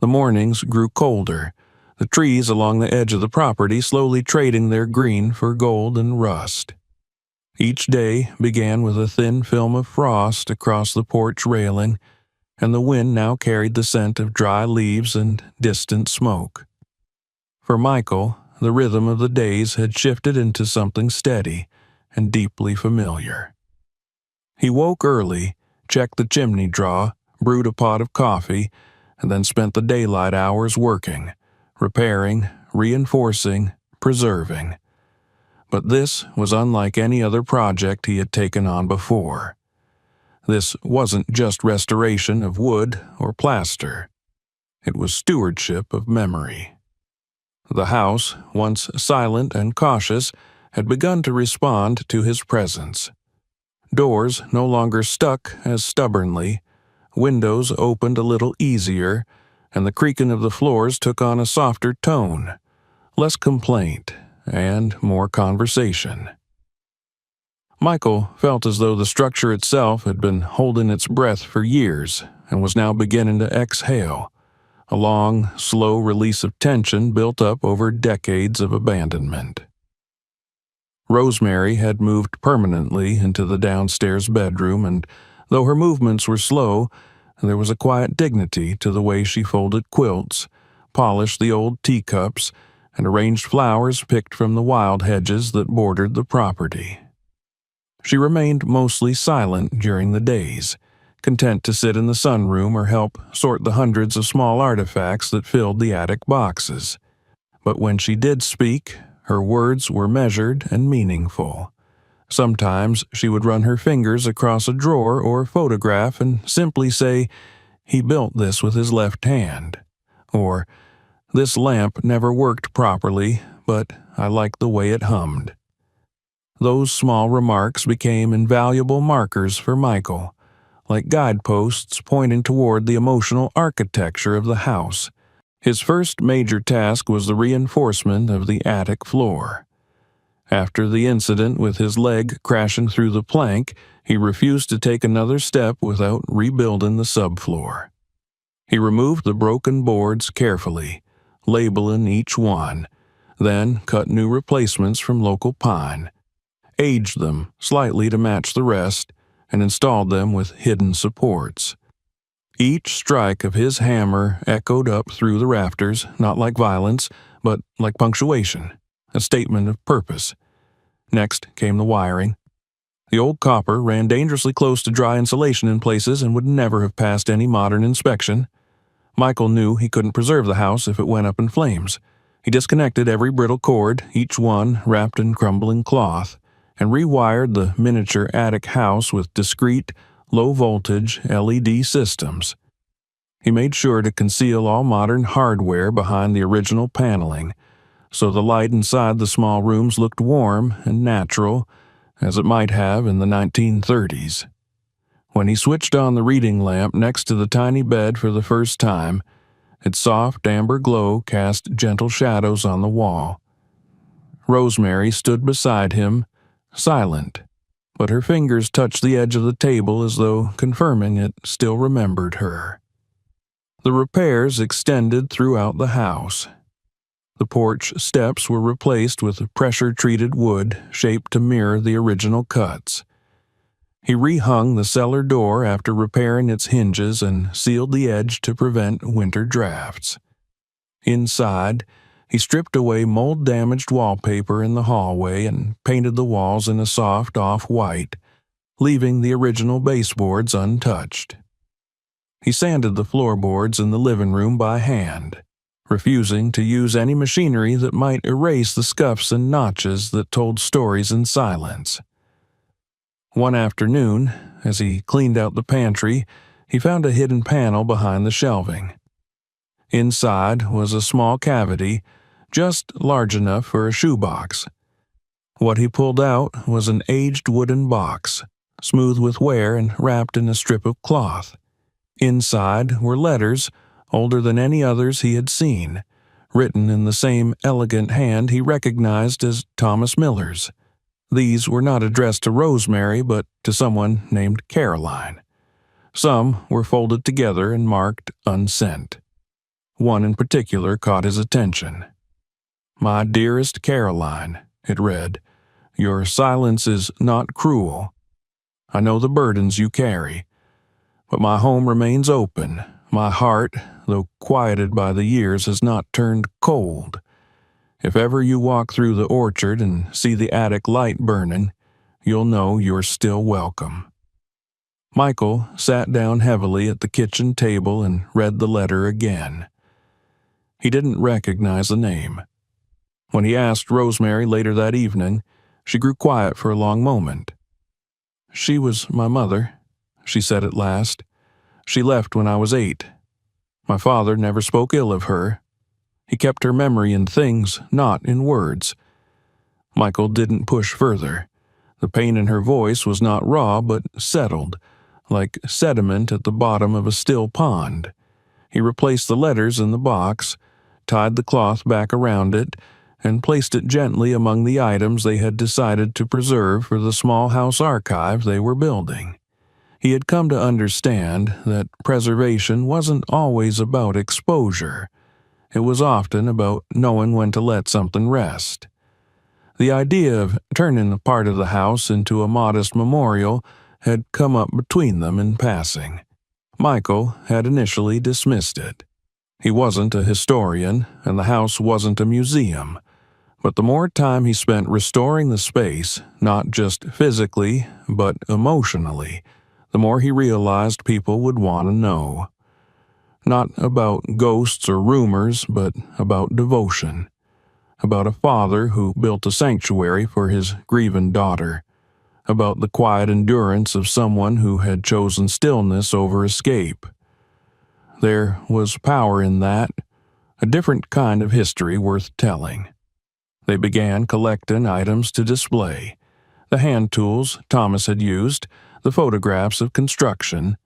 The mornings grew colder, the trees along the edge of the property slowly trading their green for gold and rust. Each day began with a thin film of frost across the porch railing, and the wind now carried the scent of dry leaves and distant smoke. For Michael, the rhythm of the days had shifted into something steady and deeply familiar. He woke early, checked the chimney drawer, brewed a pot of coffee, and then spent the daylight hours working, repairing, reinforcing, preserving. But this was unlike any other project he had taken on before. This wasn't just restoration of wood or plaster. It was stewardship of memory. The house, once silent and cautious, had begun to respond to his presence. Doors no longer stuck as stubbornly, windows opened a little easier, and the creaking of the floors took on a softer tone, less complaint, and more conversation. Michael felt as though the structure itself had been holding its breath for years and was now beginning to exhale, a long, slow release of tension built up over decades of abandonment. Rosemary had moved permanently into the downstairs bedroom, and though her movements were slow, there was a quiet dignity to the way she folded quilts, polished the old teacups, and arranged flowers picked from the wild hedges that bordered the property. She remained mostly silent during the days, content to sit in the sunroom or help sort the hundreds of small artifacts that filled the attic boxes. But when she did speak, her words were measured and meaningful. Sometimes she would run her fingers across a drawer or photograph and simply say, "He built this with his left hand," or "This lamp never worked properly, but I like the way it hummed." Those small remarks became invaluable markers for Michael, like guideposts pointing toward the emotional architecture of the house. His first major task was the reinforcement of the attic floor. After the incident with his leg crashing through the plank, he refused to take another step without rebuilding the subfloor. He removed the broken boards carefully, labeling each one, then cut new replacements from local pine, aged them slightly to match the rest, and installed them with hidden supports. Each strike of his hammer echoed up through the rafters, not like violence, but like punctuation, a statement of purpose. Next came the wiring. The old copper ran dangerously close to dry insulation in places and would never have passed any modern inspection. Michael knew he couldn't preserve the house if it went up in flames. He disconnected every brittle cord, each one wrapped in crumbling cloth, and rewired the miniature attic house with discreet, low-voltage LED systems. He made sure to conceal all modern hardware behind the original paneling, so the light inside the small rooms looked warm and natural, as it might have in the 1930s. When he switched on the reading lamp next to the tiny bed for the first time, its soft amber glow cast gentle shadows on the wall. Rosemary stood beside him, silent, but her fingers touched the edge of the table as though confirming it still remembered her. The repairs extended throughout the house. The porch steps were replaced with pressure-treated wood shaped to mirror the original cuts. He rehung the cellar door after repairing its hinges and sealed the edge to prevent winter drafts. Inside, he stripped away mold-damaged wallpaper in the hallway and painted the walls in a soft off-white, leaving the original baseboards untouched. He sanded the floorboards in the living room by hand, refusing to use any machinery that might erase the scuffs and notches that told stories in silence. One afternoon, as he cleaned out the pantry, he found a hidden panel behind the shelving. Inside was a small cavity, just large enough for a shoebox. What he pulled out was an aged wooden box, smooth with wear and wrapped in a strip of cloth. Inside were letters, older than any others he had seen, written in the same elegant hand he recognized as Thomas Miller's. These were not addressed to Rosemary, but to someone named Caroline. Some were folded together and marked unsent. One in particular caught his attention. "My dearest Caroline," it read, "your silence is not cruel. I know the burdens you carry, but my home remains open. My heart, though quieted by the years, has not turned cold. If ever you walk through the orchard and see the attic light burning, you'll know you're still welcome." Michael sat down heavily at the kitchen table and read the letter again. He didn't recognize the name. When he asked Rosemary later that evening, she grew quiet for a long moment. "She was my mother," she said at last. "She left when I was 8. My father never spoke ill of her. He kept her memory in things, not in words." Michael didn't push further. The pain in her voice was not raw, but settled, like sediment at the bottom of a still pond. He replaced the letters in the box, tied the cloth back around it, and placed it gently among the items they had decided to preserve for the small house archive they were building. He had come to understand that preservation wasn't always about exposure. It was often about knowing when to let something rest. The idea of turning a part of the house into a modest memorial had come up between them in passing. Michael had initially dismissed it. He wasn't a historian, and the house wasn't a museum. But the more time he spent restoring the space, not just physically, but emotionally, the more he realized people would want to know. Not about ghosts or rumors, but about devotion. About a father who built a sanctuary for his grieving daughter. About the quiet endurance of someone who had chosen stillness over escape. There was power in that, a different kind of history worth telling. They began collecting items to display. The hand tools Thomas had used, the photographs of construction,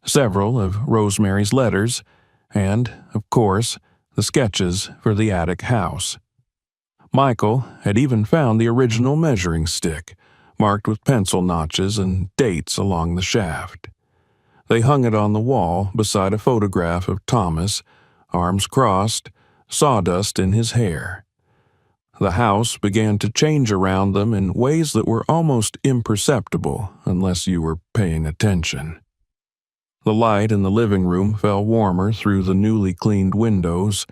several of Rosemary's letters, and, of course, the sketches for the attic house. Michael had even found the original measuring stick, marked with pencil notches and dates along the shaft. They hung it on the wall beside a photograph of Thomas, arms crossed, sawdust in his hair. The house began to change around them in ways that were almost imperceptible unless you were paying attention. The light in the living room fell warmer through the newly cleaned windows.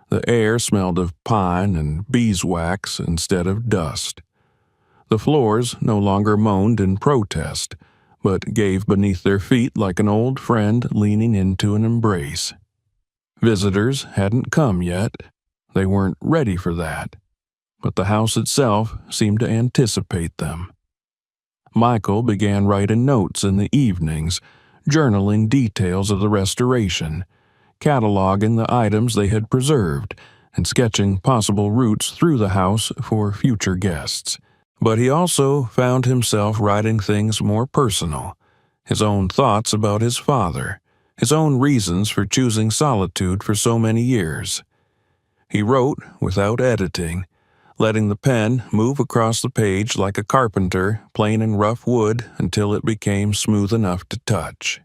The air smelled of pine and beeswax instead of dust. The floors no longer moaned in protest, but gave beneath their feet like an old friend leaning into an embrace. Visitors hadn't come yet. They weren't ready for that. But the house itself seemed to anticipate them. Michael began writing notes in the evenings, journaling details of the restoration, cataloging the items they had preserved, and sketching possible routes through the house for future guests. But he also found himself writing things more personal, his own thoughts about his father, his own reasons for choosing solitude for so many years. He wrote without editing, letting the pen move across the page like a carpenter planing rough wood until it became smooth enough to touch.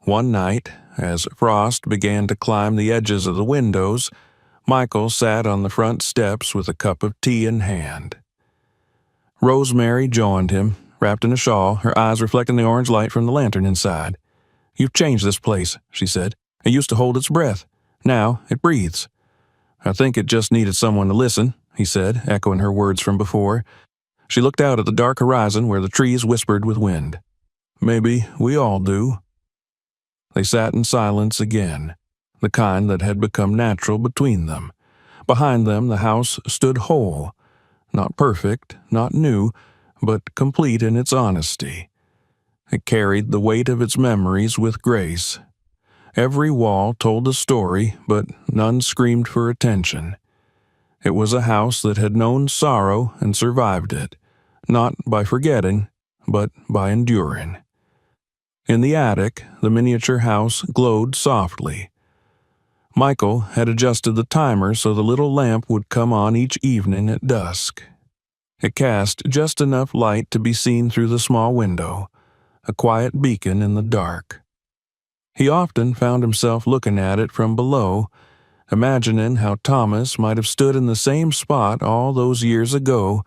One night, as frost began to climb the edges of the windows, Michael sat on the front steps with a cup of tea in hand. Rosemary joined him, wrapped in a shawl, her eyes reflecting the orange light from the lantern inside. "You've changed this place," she said. "It used to hold its breath. Now it breathes." "I think it just needed someone to listen," he said, echoing her words from before. She looked out at the dark horizon where the trees whispered with wind. "Maybe we all do." They sat in silence again, the kind that had become natural between them. Behind them the house stood whole. Not perfect, not new, but complete in its honesty. It carried the weight of its memories with grace. Every wall told a story, but none screamed for attention. It was a house that had known sorrow and survived it, not by forgetting, but by enduring. In the attic, the miniature house glowed softly. Michael had adjusted the timer so the little lamp would come on each evening at dusk. It cast just enough light to be seen through the small window, a quiet beacon in the dark. He often found himself looking at it from below, imagining how Thomas might have stood in the same spot all those years ago,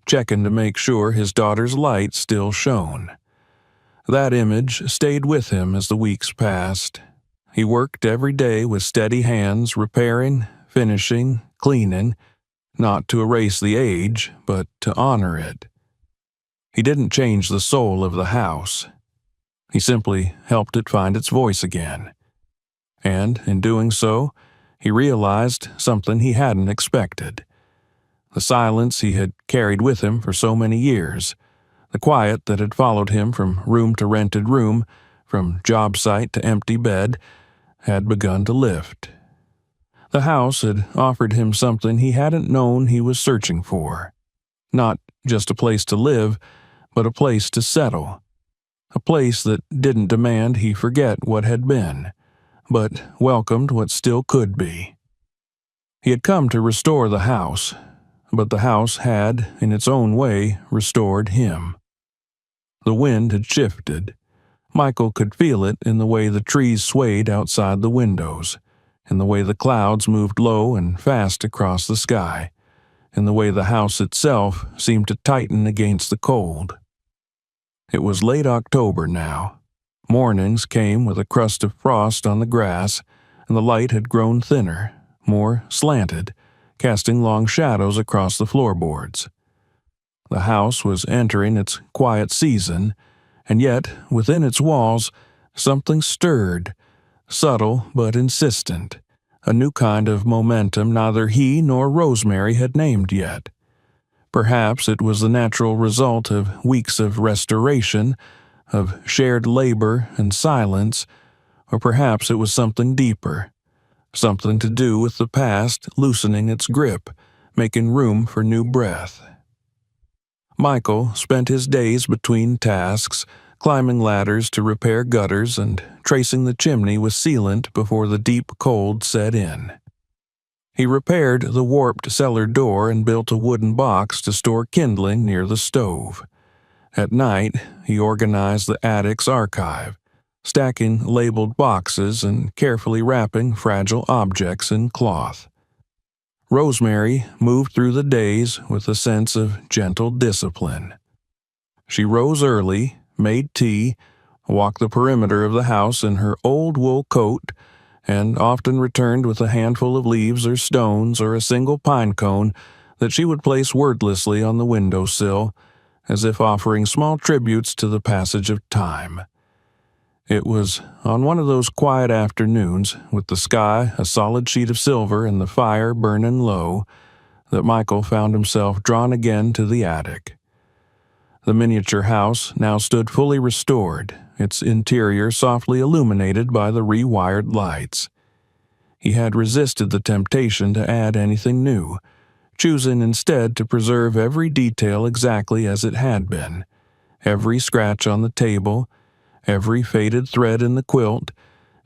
checking to make sure his daughter's light still shone. That image stayed with him as the weeks passed. He worked every day with steady hands, repairing, finishing, cleaning, not to erase the age, but to honor it. He didn't change the soul of the house. He simply helped it find its voice again. And, in doing so, he realized something he hadn't expected. The silence he had carried with him for so many years, the quiet that had followed him from room to rented room, from job site to empty bed, had begun to lift. The house had offered him something he hadn't known he was searching for. Not just a place to live, but a place to settle. A place that didn't demand he forget what had been, but welcomed what still could be. He had come to restore the house, but the house had, in its own way, restored him. The wind had shifted. Michael could feel it in the way the trees swayed outside the windows, in the way the clouds moved low and fast across the sky, in the way the house itself seemed to tighten against the cold. It was late October now. Mornings came with a crust of frost on the grass, and the light had grown thinner, more slanted, casting long shadows across the floorboards. The house was entering its quiet season, and yet, within its walls, something stirred, subtle but insistent, a new kind of momentum neither he nor Rosemary had named yet. Perhaps it was the natural result of weeks of restoration, of shared labor and silence, or perhaps it was something deeper, something to do with the past loosening its grip, making room for new breath. Michael spent his days between tasks, climbing ladders to repair gutters and tracing the chimney with sealant before the deep cold set in. He repaired the warped cellar door and built a wooden box to store kindling near the stove. At night, he organized the attic's archive, stacking labeled boxes and carefully wrapping fragile objects in cloth. Rosemary moved through the days with a sense of gentle discipline. She rose early, made tea, walked the perimeter of the house in her old wool coat, and often returned with a handful of leaves or stones or a single pine cone that she would place wordlessly on the windowsill, as if offering small tributes to the passage of time. It was on one of those quiet afternoons, with the sky a solid sheet of silver and the fire burning low, that Michael found himself drawn again to the attic. The miniature house now stood fully restored, its interior softly illuminated by the rewired lights. He had resisted the temptation to add anything new, choosing instead to preserve every detail exactly as it had been, every scratch on the table, every faded thread in the quilt,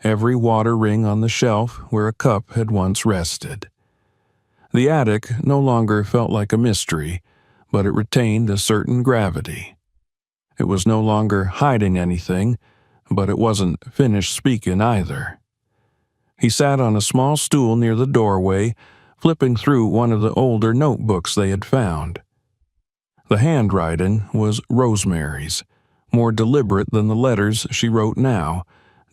every water ring on the shelf where a cup had once rested. The attic no longer felt like a mystery, but it retained a certain gravity. It was no longer hiding anything, but it wasn't finished speaking either. He sat on a small stool near the doorway, flipping through one of the older notebooks they had found. The handwriting was Rosemary's, more deliberate than the letters she wrote now,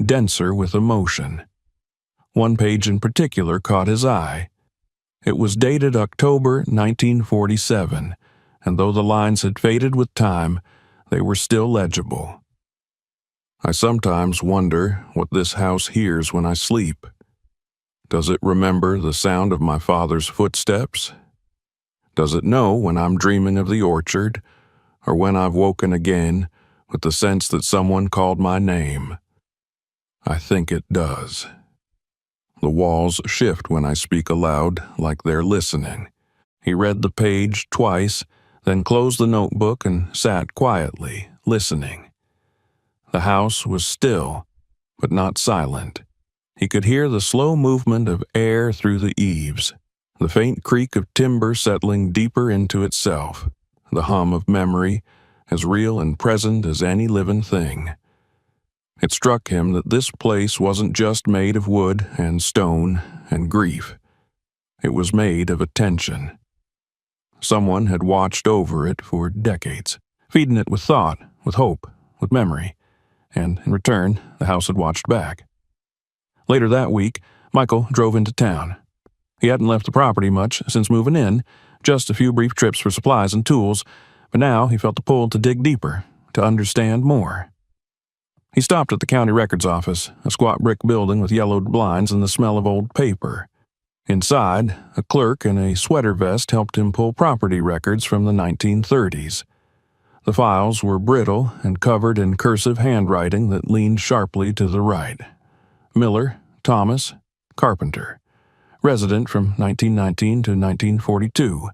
denser with emotion. One page in particular caught his eye. It was dated October 1947, and though the lines had faded with time, they were still legible. I sometimes wonder what this house hears when I sleep. Does it remember the sound of my father's footsteps? Does it know when I'm dreaming of the orchard, or when I've woken again with the sense that someone called my name? I think it does. The walls shift when I speak aloud, like they're listening. He read the page twice, then closed the notebook and sat quietly, listening. The house was still, but not silent. He could hear the slow movement of air through the eaves, the faint creak of timber settling deeper into itself, the hum of memory, as real and present as any living thing. It struck him that this place wasn't just made of wood and stone and grief. It was made of attention. Someone had watched over it for decades, feeding it with thought, with hope, with memory, and in return, the house had watched back. Later that week, Michael drove into town. He hadn't left the property much since moving in, just a few brief trips for supplies and tools, but now he felt the pull to dig deeper, to understand more. He stopped at the county records office, a squat brick building with yellowed blinds and the smell of old paper. Inside, a clerk in a sweater vest helped him pull property records from the 1930s. The files were brittle and covered in cursive handwriting that leaned sharply to the right. Miller, Thomas, Carpenter, resident from 1919 to 1942.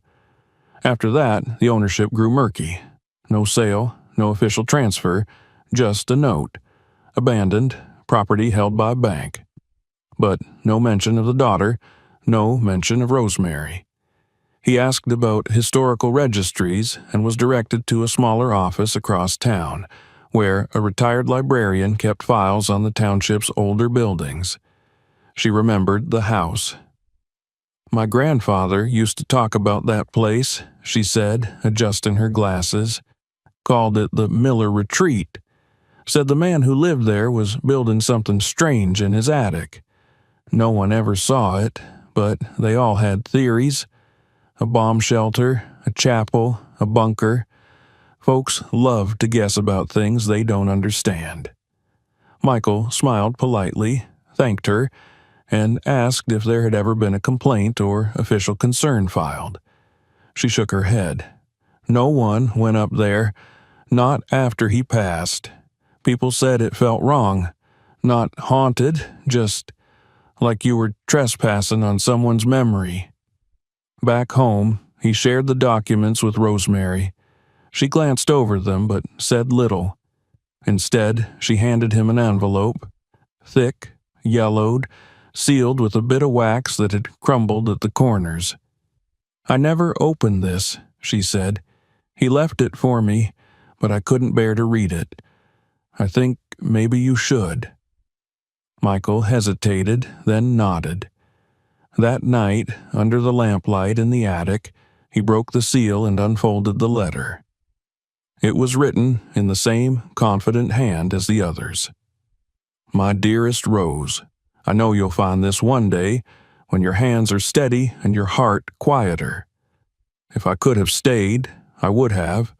After that, the ownership grew murky. No sale, no official transfer, just a note. Abandoned, property held by a bank. But no mention of the daughter, No mention of Rosemary. He asked about historical registries and was directed to a smaller office across town, where a retired librarian kept files on the township's older buildings. She remembered the house. "My grandfather used to talk about that place," she said, adjusting her glasses. "Called it the Miller Retreat. Said the man who lived there was building something strange in his attic. No one ever saw it, but they all had theories. A bomb shelter, a chapel, a bunker. Folks love to guess about things they don't understand." Michael smiled politely, thanked her, and asked if there had ever been a complaint or official concern filed. She shook her head. No one went up there, not after he passed. People said it felt wrong. Not haunted, just like you were trespassing on someone's memory. Back home, he shared the documents with Rosemary. She glanced over them but said little. Instead, she handed him an envelope, thick, yellowed, sealed with a bit of wax that had crumbled at the corners. "I never opened this," she said. "He left it for me, but I couldn't bear to read it. I think maybe you should." Michael hesitated, then nodded. That night, under the lamplight in the attic, he broke the seal and unfolded the letter. It was written in the same confident hand as the others. "My dearest Rose, I know you'll find this one day when your hands are steady and your heart quieter. If I could have stayed, I would have.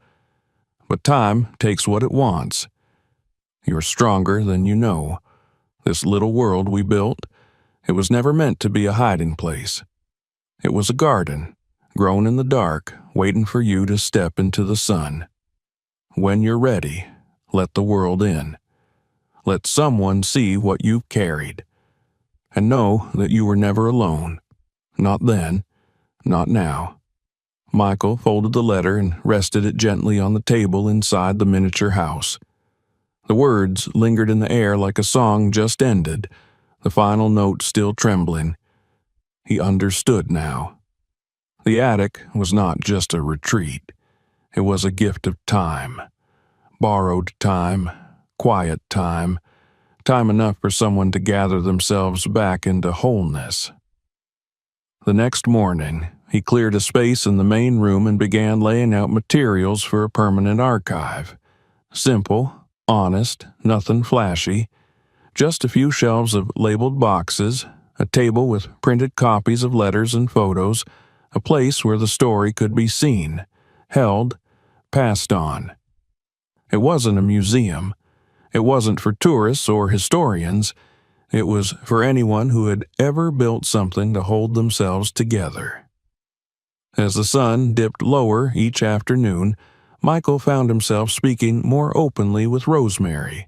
But time takes what it wants. You're stronger than you know. This little world we built, it was never meant to be a hiding place. It was a garden, grown in the dark, waiting for you to step into the sun. When you're ready, let the world in. Let someone see what you've carried. And know that you were never alone. Not then, not now." Michael folded the letter and rested it gently on the table inside the miniature house. The words lingered in the air like a song just ended, the final note still trembling. He understood now. The attic was not just a retreat. It was a gift of time. Borrowed time, quiet time, time enough for someone to gather themselves back into wholeness. The next morning, he cleared a space in the main room and began laying out materials for a permanent archive. Simple, honest, nothing flashy. Just a few shelves of labeled boxes, a table with printed copies of letters and photos, a place where the story could be seen, held, passed on. It wasn't a museum. It wasn't for tourists or historians. It was for anyone who had ever built something to hold themselves together. As the sun dipped lower each afternoon, Michael found himself speaking more openly with Rosemary.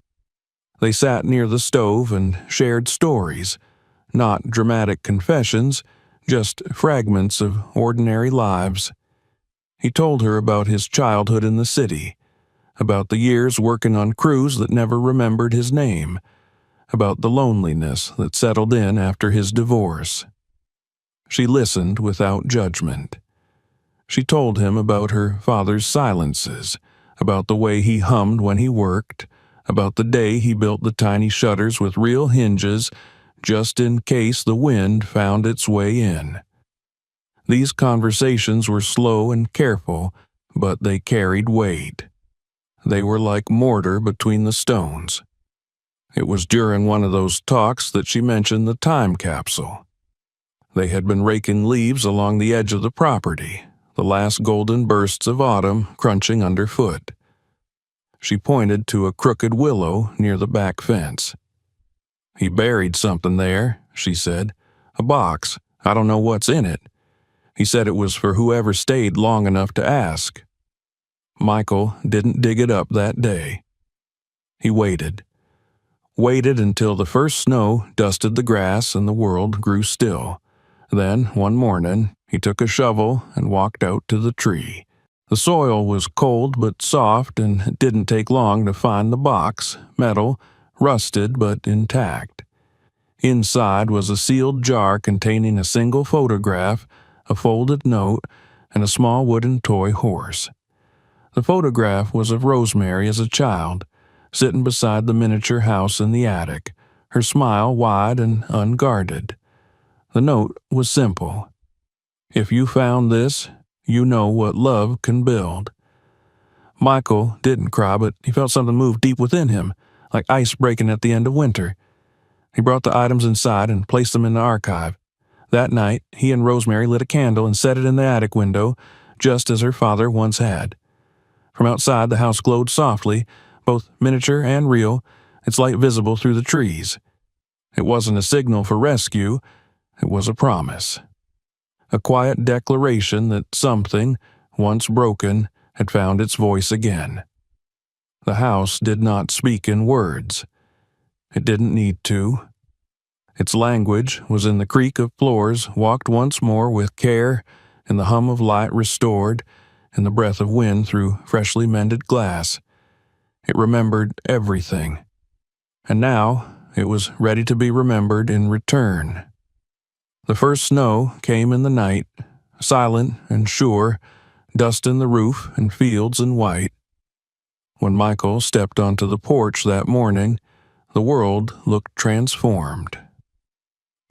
They sat near the stove and shared stories, not dramatic confessions, just fragments of ordinary lives. He told her about his childhood in the city, about the years working on crews that never remembered his name, about the loneliness that settled in after his divorce. She listened without judgment. She told him about her father's silences, about the way he hummed when he worked, about the day he built the tiny shutters with real hinges just in case the wind found its way in. These conversations were slow and careful, but they carried weight. They were like mortar between the stones. It was during one of those talks that she mentioned the time capsule. They had been raking leaves along the edge of the property, the last golden bursts of autumn crunching underfoot. She pointed to a crooked willow near the back fence. "He buried something there," she said. "A box. I don't know what's in it. He said it was for whoever stayed long enough to ask." Michael didn't dig it up that day. He waited until the first snow dusted the grass and the world grew still. Then, one morning, he took a shovel and walked out to the tree. The soil was cold but soft, and it didn't take long to find the box, metal, rusted but intact. Inside was a sealed jar containing a single photograph, a folded note, and a small wooden toy horse. The photograph was of Rosemary as a child, sitting beside the miniature house in the attic, her smile wide and unguarded. The note was simple. "If you found this, you know what love can build." Michael didn't cry, but he felt something move deep within him, like ice breaking at the end of winter. He brought the items inside and placed them in the archive. That night, he and Rosemary lit a candle and set it in the attic window, just as her father once had. From outside, the house glowed softly, both miniature and real, its light visible through the trees. It wasn't a signal for rescue, it was a promise. A quiet declaration that something, once broken, had found its voice again. The house did not speak in words. It didn't need to. Its language was in the creak of floors walked once more with care, in the hum of light restored, in the breath of wind through freshly mended glass. It remembered everything. And now it was ready to be remembered in return. The first snow came in the night, silent and sure, dust in the roof and fields in white. When Michael stepped onto the porch that morning, the world looked transformed.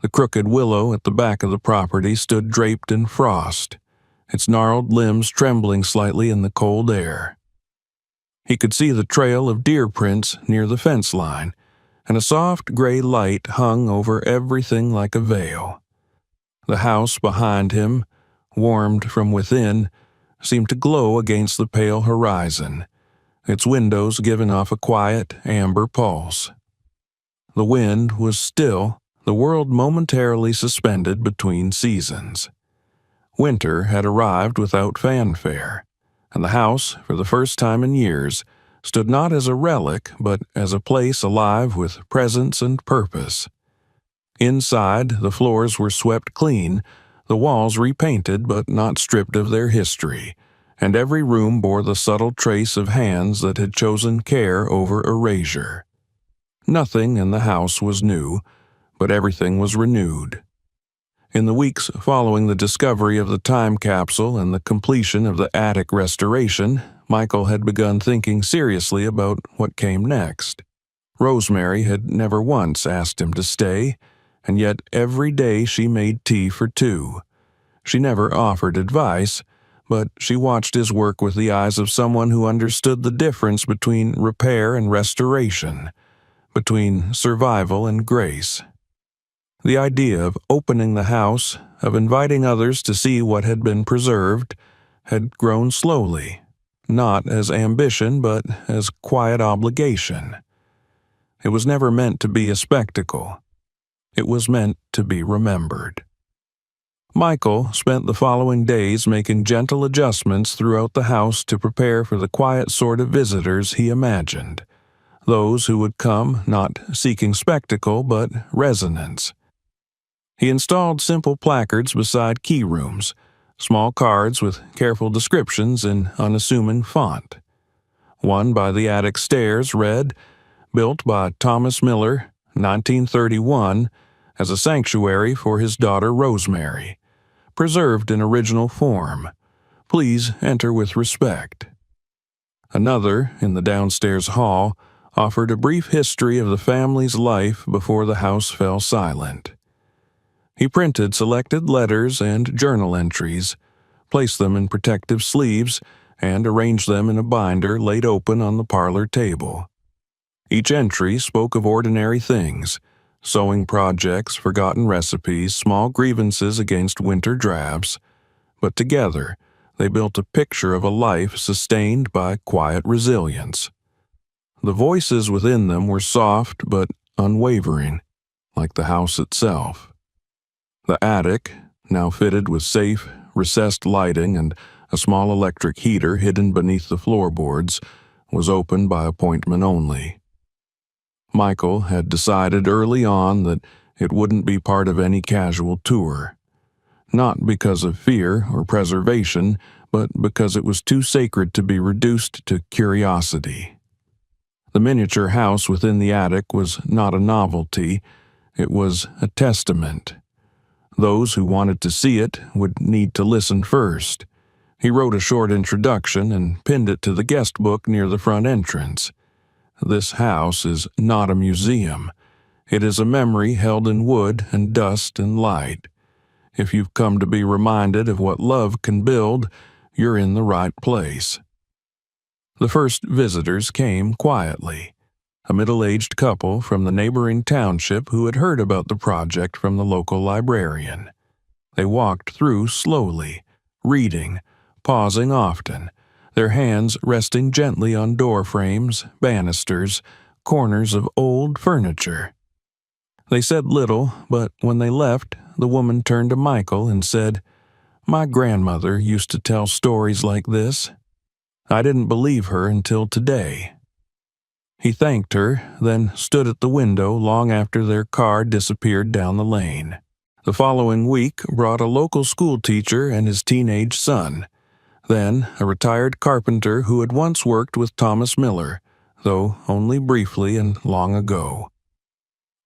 The crooked willow at the back of the property stood draped in frost, its gnarled limbs trembling slightly in the cold air. He could see the trail of deer prints near the fence line, and a soft gray light hung over everything like a veil. The house behind him, warmed from within, seemed to glow against the pale horizon, its windows giving off a quiet, amber pulse. The wind was still, the world momentarily suspended between seasons. Winter had arrived without fanfare, and the house, for the first time in years, stood not as a relic but as a place alive with presence and purpose. Inside, the floors were swept clean, the walls repainted but not stripped of their history, and every room bore the subtle trace of hands that had chosen care over erasure. Nothing in the house was new, but everything was renewed. In the weeks following the discovery of the time capsule and the completion of the attic restoration, Michael had begun thinking seriously about what came next. Rosemary had never once asked him to stay, and yet every day she made tea for two. She never offered advice, but she watched his work with the eyes of someone who understood the difference between repair and restoration, between survival and grace. The idea of opening the house, of inviting others to see what had been preserved, had grown slowly, not as ambition but as quiet obligation. It was never meant to be a spectacle. It was meant to be remembered. Michael spent the following days making gentle adjustments throughout the house to prepare for the quiet sort of visitors he imagined, those who would come not seeking spectacle but resonance. He installed simple placards beside key rooms, small cards with careful descriptions in unassuming font. One by the attic stairs read, "Built by Thomas Miller, 1931, as a sanctuary for his daughter Rosemary. Preserved in original form. Please enter with respect." Another, in the downstairs hall, offered a brief history of the family's life before the house fell silent. He printed selected letters and journal entries, placed them in protective sleeves, and arranged them in a binder laid open on the parlor table. Each entry spoke of ordinary things, sewing projects, forgotten recipes, small grievances against winter drafts, but together they built a picture of a life sustained by quiet resilience. The voices within them were soft but unwavering, like the house itself. The attic, now fitted with safe, recessed lighting and a small electric heater hidden beneath the floorboards, was open by appointment only. Michael had decided early on that it wouldn't be part of any casual tour, not because of fear or preservation, but because it was too sacred to be reduced to curiosity. The miniature house within the attic was not a novelty. It was a testament. Those who wanted to see it would need to listen first. He wrote a short introduction and pinned it to the guest book near the front entrance. This house is not a museum. It is a memory held in wood and dust and light. If you've come to be reminded of what love can build, you're in the right place. The first visitors came quietly. A middle-aged couple from the neighboring township who had heard about the project from the local librarian. They walked through slowly, reading, pausing often, their hands resting gently on door frames, banisters, corners of old furniture. They said little, but when they left, the woman turned to Michael and said, "My grandmother used to tell stories like this. I didn't believe her until today." He thanked her, then stood at the window long after their car disappeared down the lane. The following week brought a local school teacher and his teenage son, then a retired carpenter who had once worked with Thomas Miller, though only briefly and long ago.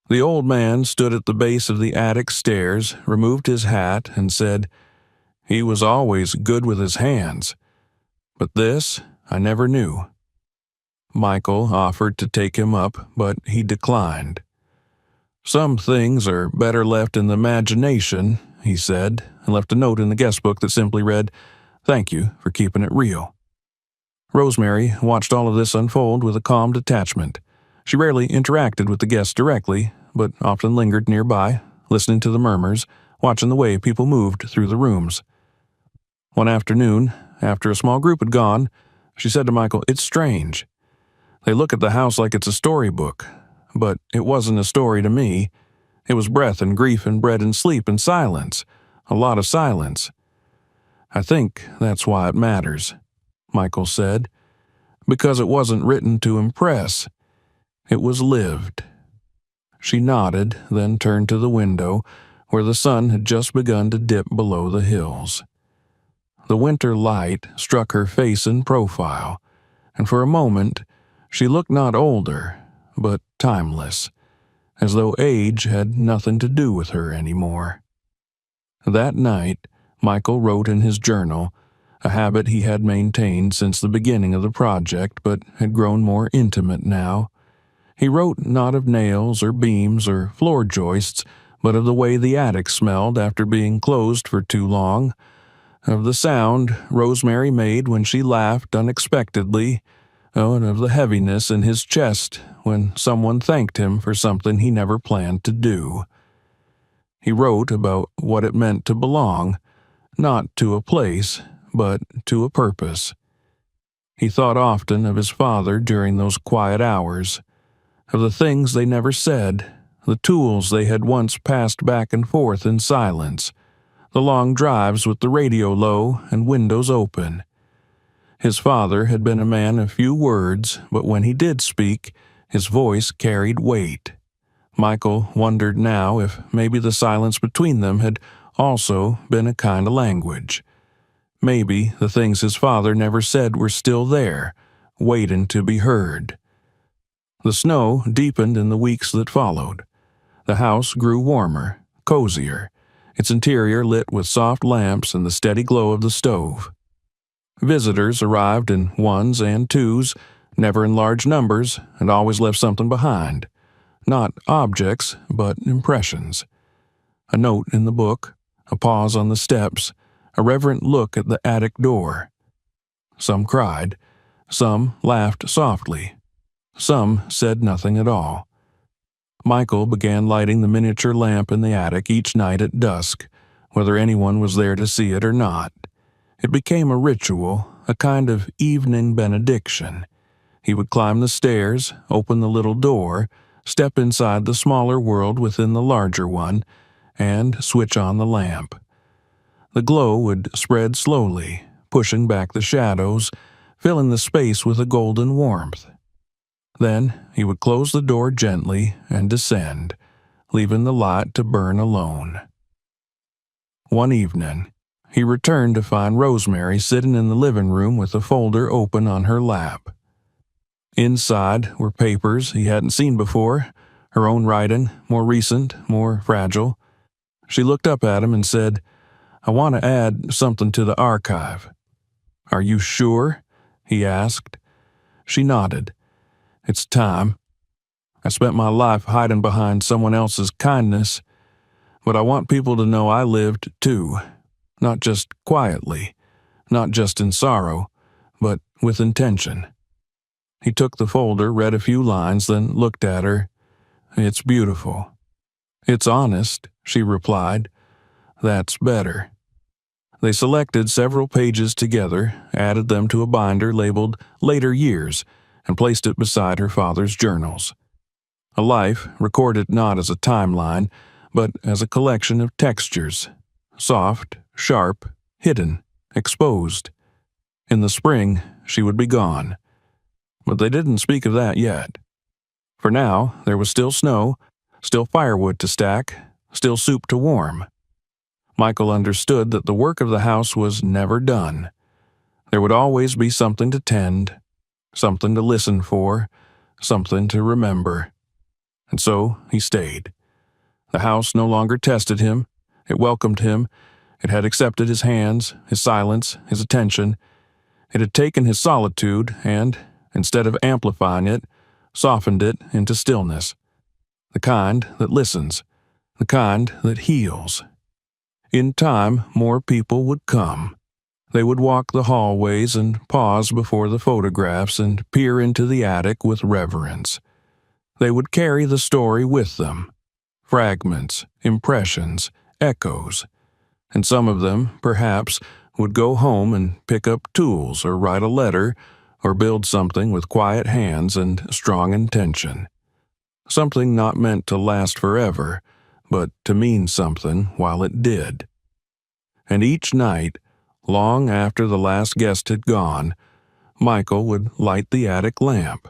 The old man stood at the base of the attic stairs, removed his hat, and said, "He was always good with his hands. But this I never knew." Michael offered to take him up, but he declined. "Some things are better left in the imagination," he said, and left a note in the guest book that simply read, "Thank you for keeping it real." Rosemary watched all of this unfold with a calm detachment. She rarely interacted with the guests directly, but often lingered nearby, listening to the murmurs, watching the way people moved through the rooms. One afternoon, after a small group had gone, she said to Michael, "It's strange. They look at the house like it's a storybook, but it wasn't a story to me. It was breath and grief and bread and sleep and silence, a lot of silence. I think that's why it matters," Michael said, "because it wasn't written to impress. It was lived." She nodded, then turned to the window, where the sun had just begun to dip below the hills. The winter light struck her face in profile, and for a moment she looked not older, but timeless, as though age had nothing to do with her anymore. That night, Michael wrote in his journal, a habit he had maintained since the beginning of the project but had grown more intimate now. He wrote not of nails or beams or floor joists, but of the way the attic smelled after being closed for too long, of the sound Rosemary made when she laughed unexpectedly, and of the heaviness in his chest when someone thanked him for something he never planned to do. He wrote about what it meant to belong, not to a place, but to a purpose. He thought often of his father during those quiet hours, of the things they never said, the tools they had once passed back and forth in silence, the long drives with the radio low and windows open. His father had been a man of few words, but when he did speak, his voice carried weight. Michael wondered now if maybe the silence between them had also been a kind of language. Maybe the things his father never said were still there, waiting to be heard. The snow deepened in the weeks that followed. The house grew warmer, cozier, its interior lit with soft lamps and the steady glow of the stove. Visitors arrived in ones and twos, never in large numbers, and always left something behind. Not objects, but impressions. A note in the book, a pause on the steps, a reverent look at the attic door. Some cried, some laughed softly, some said nothing at all. Michael began lighting the miniature lamp in the attic each night at dusk, whether anyone was there to see it or not. It became a ritual, a kind of evening benediction. He would climb the stairs, open the little door, step inside the smaller world within the larger one, and switch on the lamp. The glow would spread slowly, pushing back the shadows, filling the space with a golden warmth. Then he would close the door gently and descend, leaving the light to burn alone. One evening, he returned to find Rosemary sitting in the living room with a folder open on her lap. Inside were papers he hadn't seen before, her own writing, more recent, more fragile. She looked up at him and said, "I want to add something to the archive." "Are you sure?" he asked. She nodded. "It's time. I spent my life hiding behind someone else's kindness, but I want people to know I lived too, not just quietly, not just in sorrow, but with intention." He took the folder, read a few lines, then looked at her. "It's beautiful." "It's honest," she replied. "That's better." They selected several pages together, added them to a binder labeled Later Years, and placed it beside her father's journals. A life recorded not as a timeline, but as a collection of textures, soft, sharp, hidden, exposed. In the spring, she would be gone. But they didn't speak of that yet. For now, there was still snow, still firewood to stack, still soup to warm. Michael understood that the work of the house was never done. There would always be something to tend, something to listen for, something to remember. And so he stayed. The house no longer tested him. It welcomed him. It had accepted his hands, his silence, his attention. It had taken his solitude and, instead of amplifying it, softened it into stillness. The kind that listens. The kind that heals. In time, more people would come. They would walk the hallways and pause before the photographs and peer into the attic with reverence. They would carry the story with them. Fragments, impressions, echoes. And some of them, perhaps, would go home and pick up tools or write a letter or build something with quiet hands and strong intention. Something not meant to last forever, but to mean something while it did. And each night, long after the last guest had gone, Michael would light the attic lamp.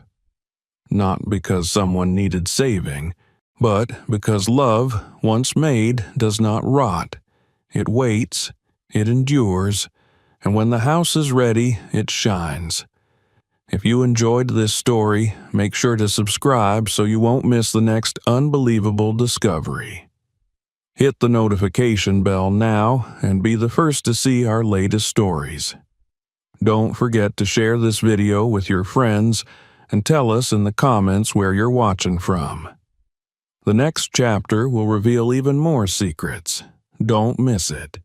Not because someone needed saving, but because love, once made, does not rot. It waits, it endures, and when the house is ready, it shines. If you enjoyed this story, make sure to subscribe so you won't miss the next unbelievable discovery. Hit the notification bell now and be the first to see our latest stories. Don't forget to share this video with your friends and tell us in the comments where you're watching from. The next chapter will reveal even more secrets. Don't miss it.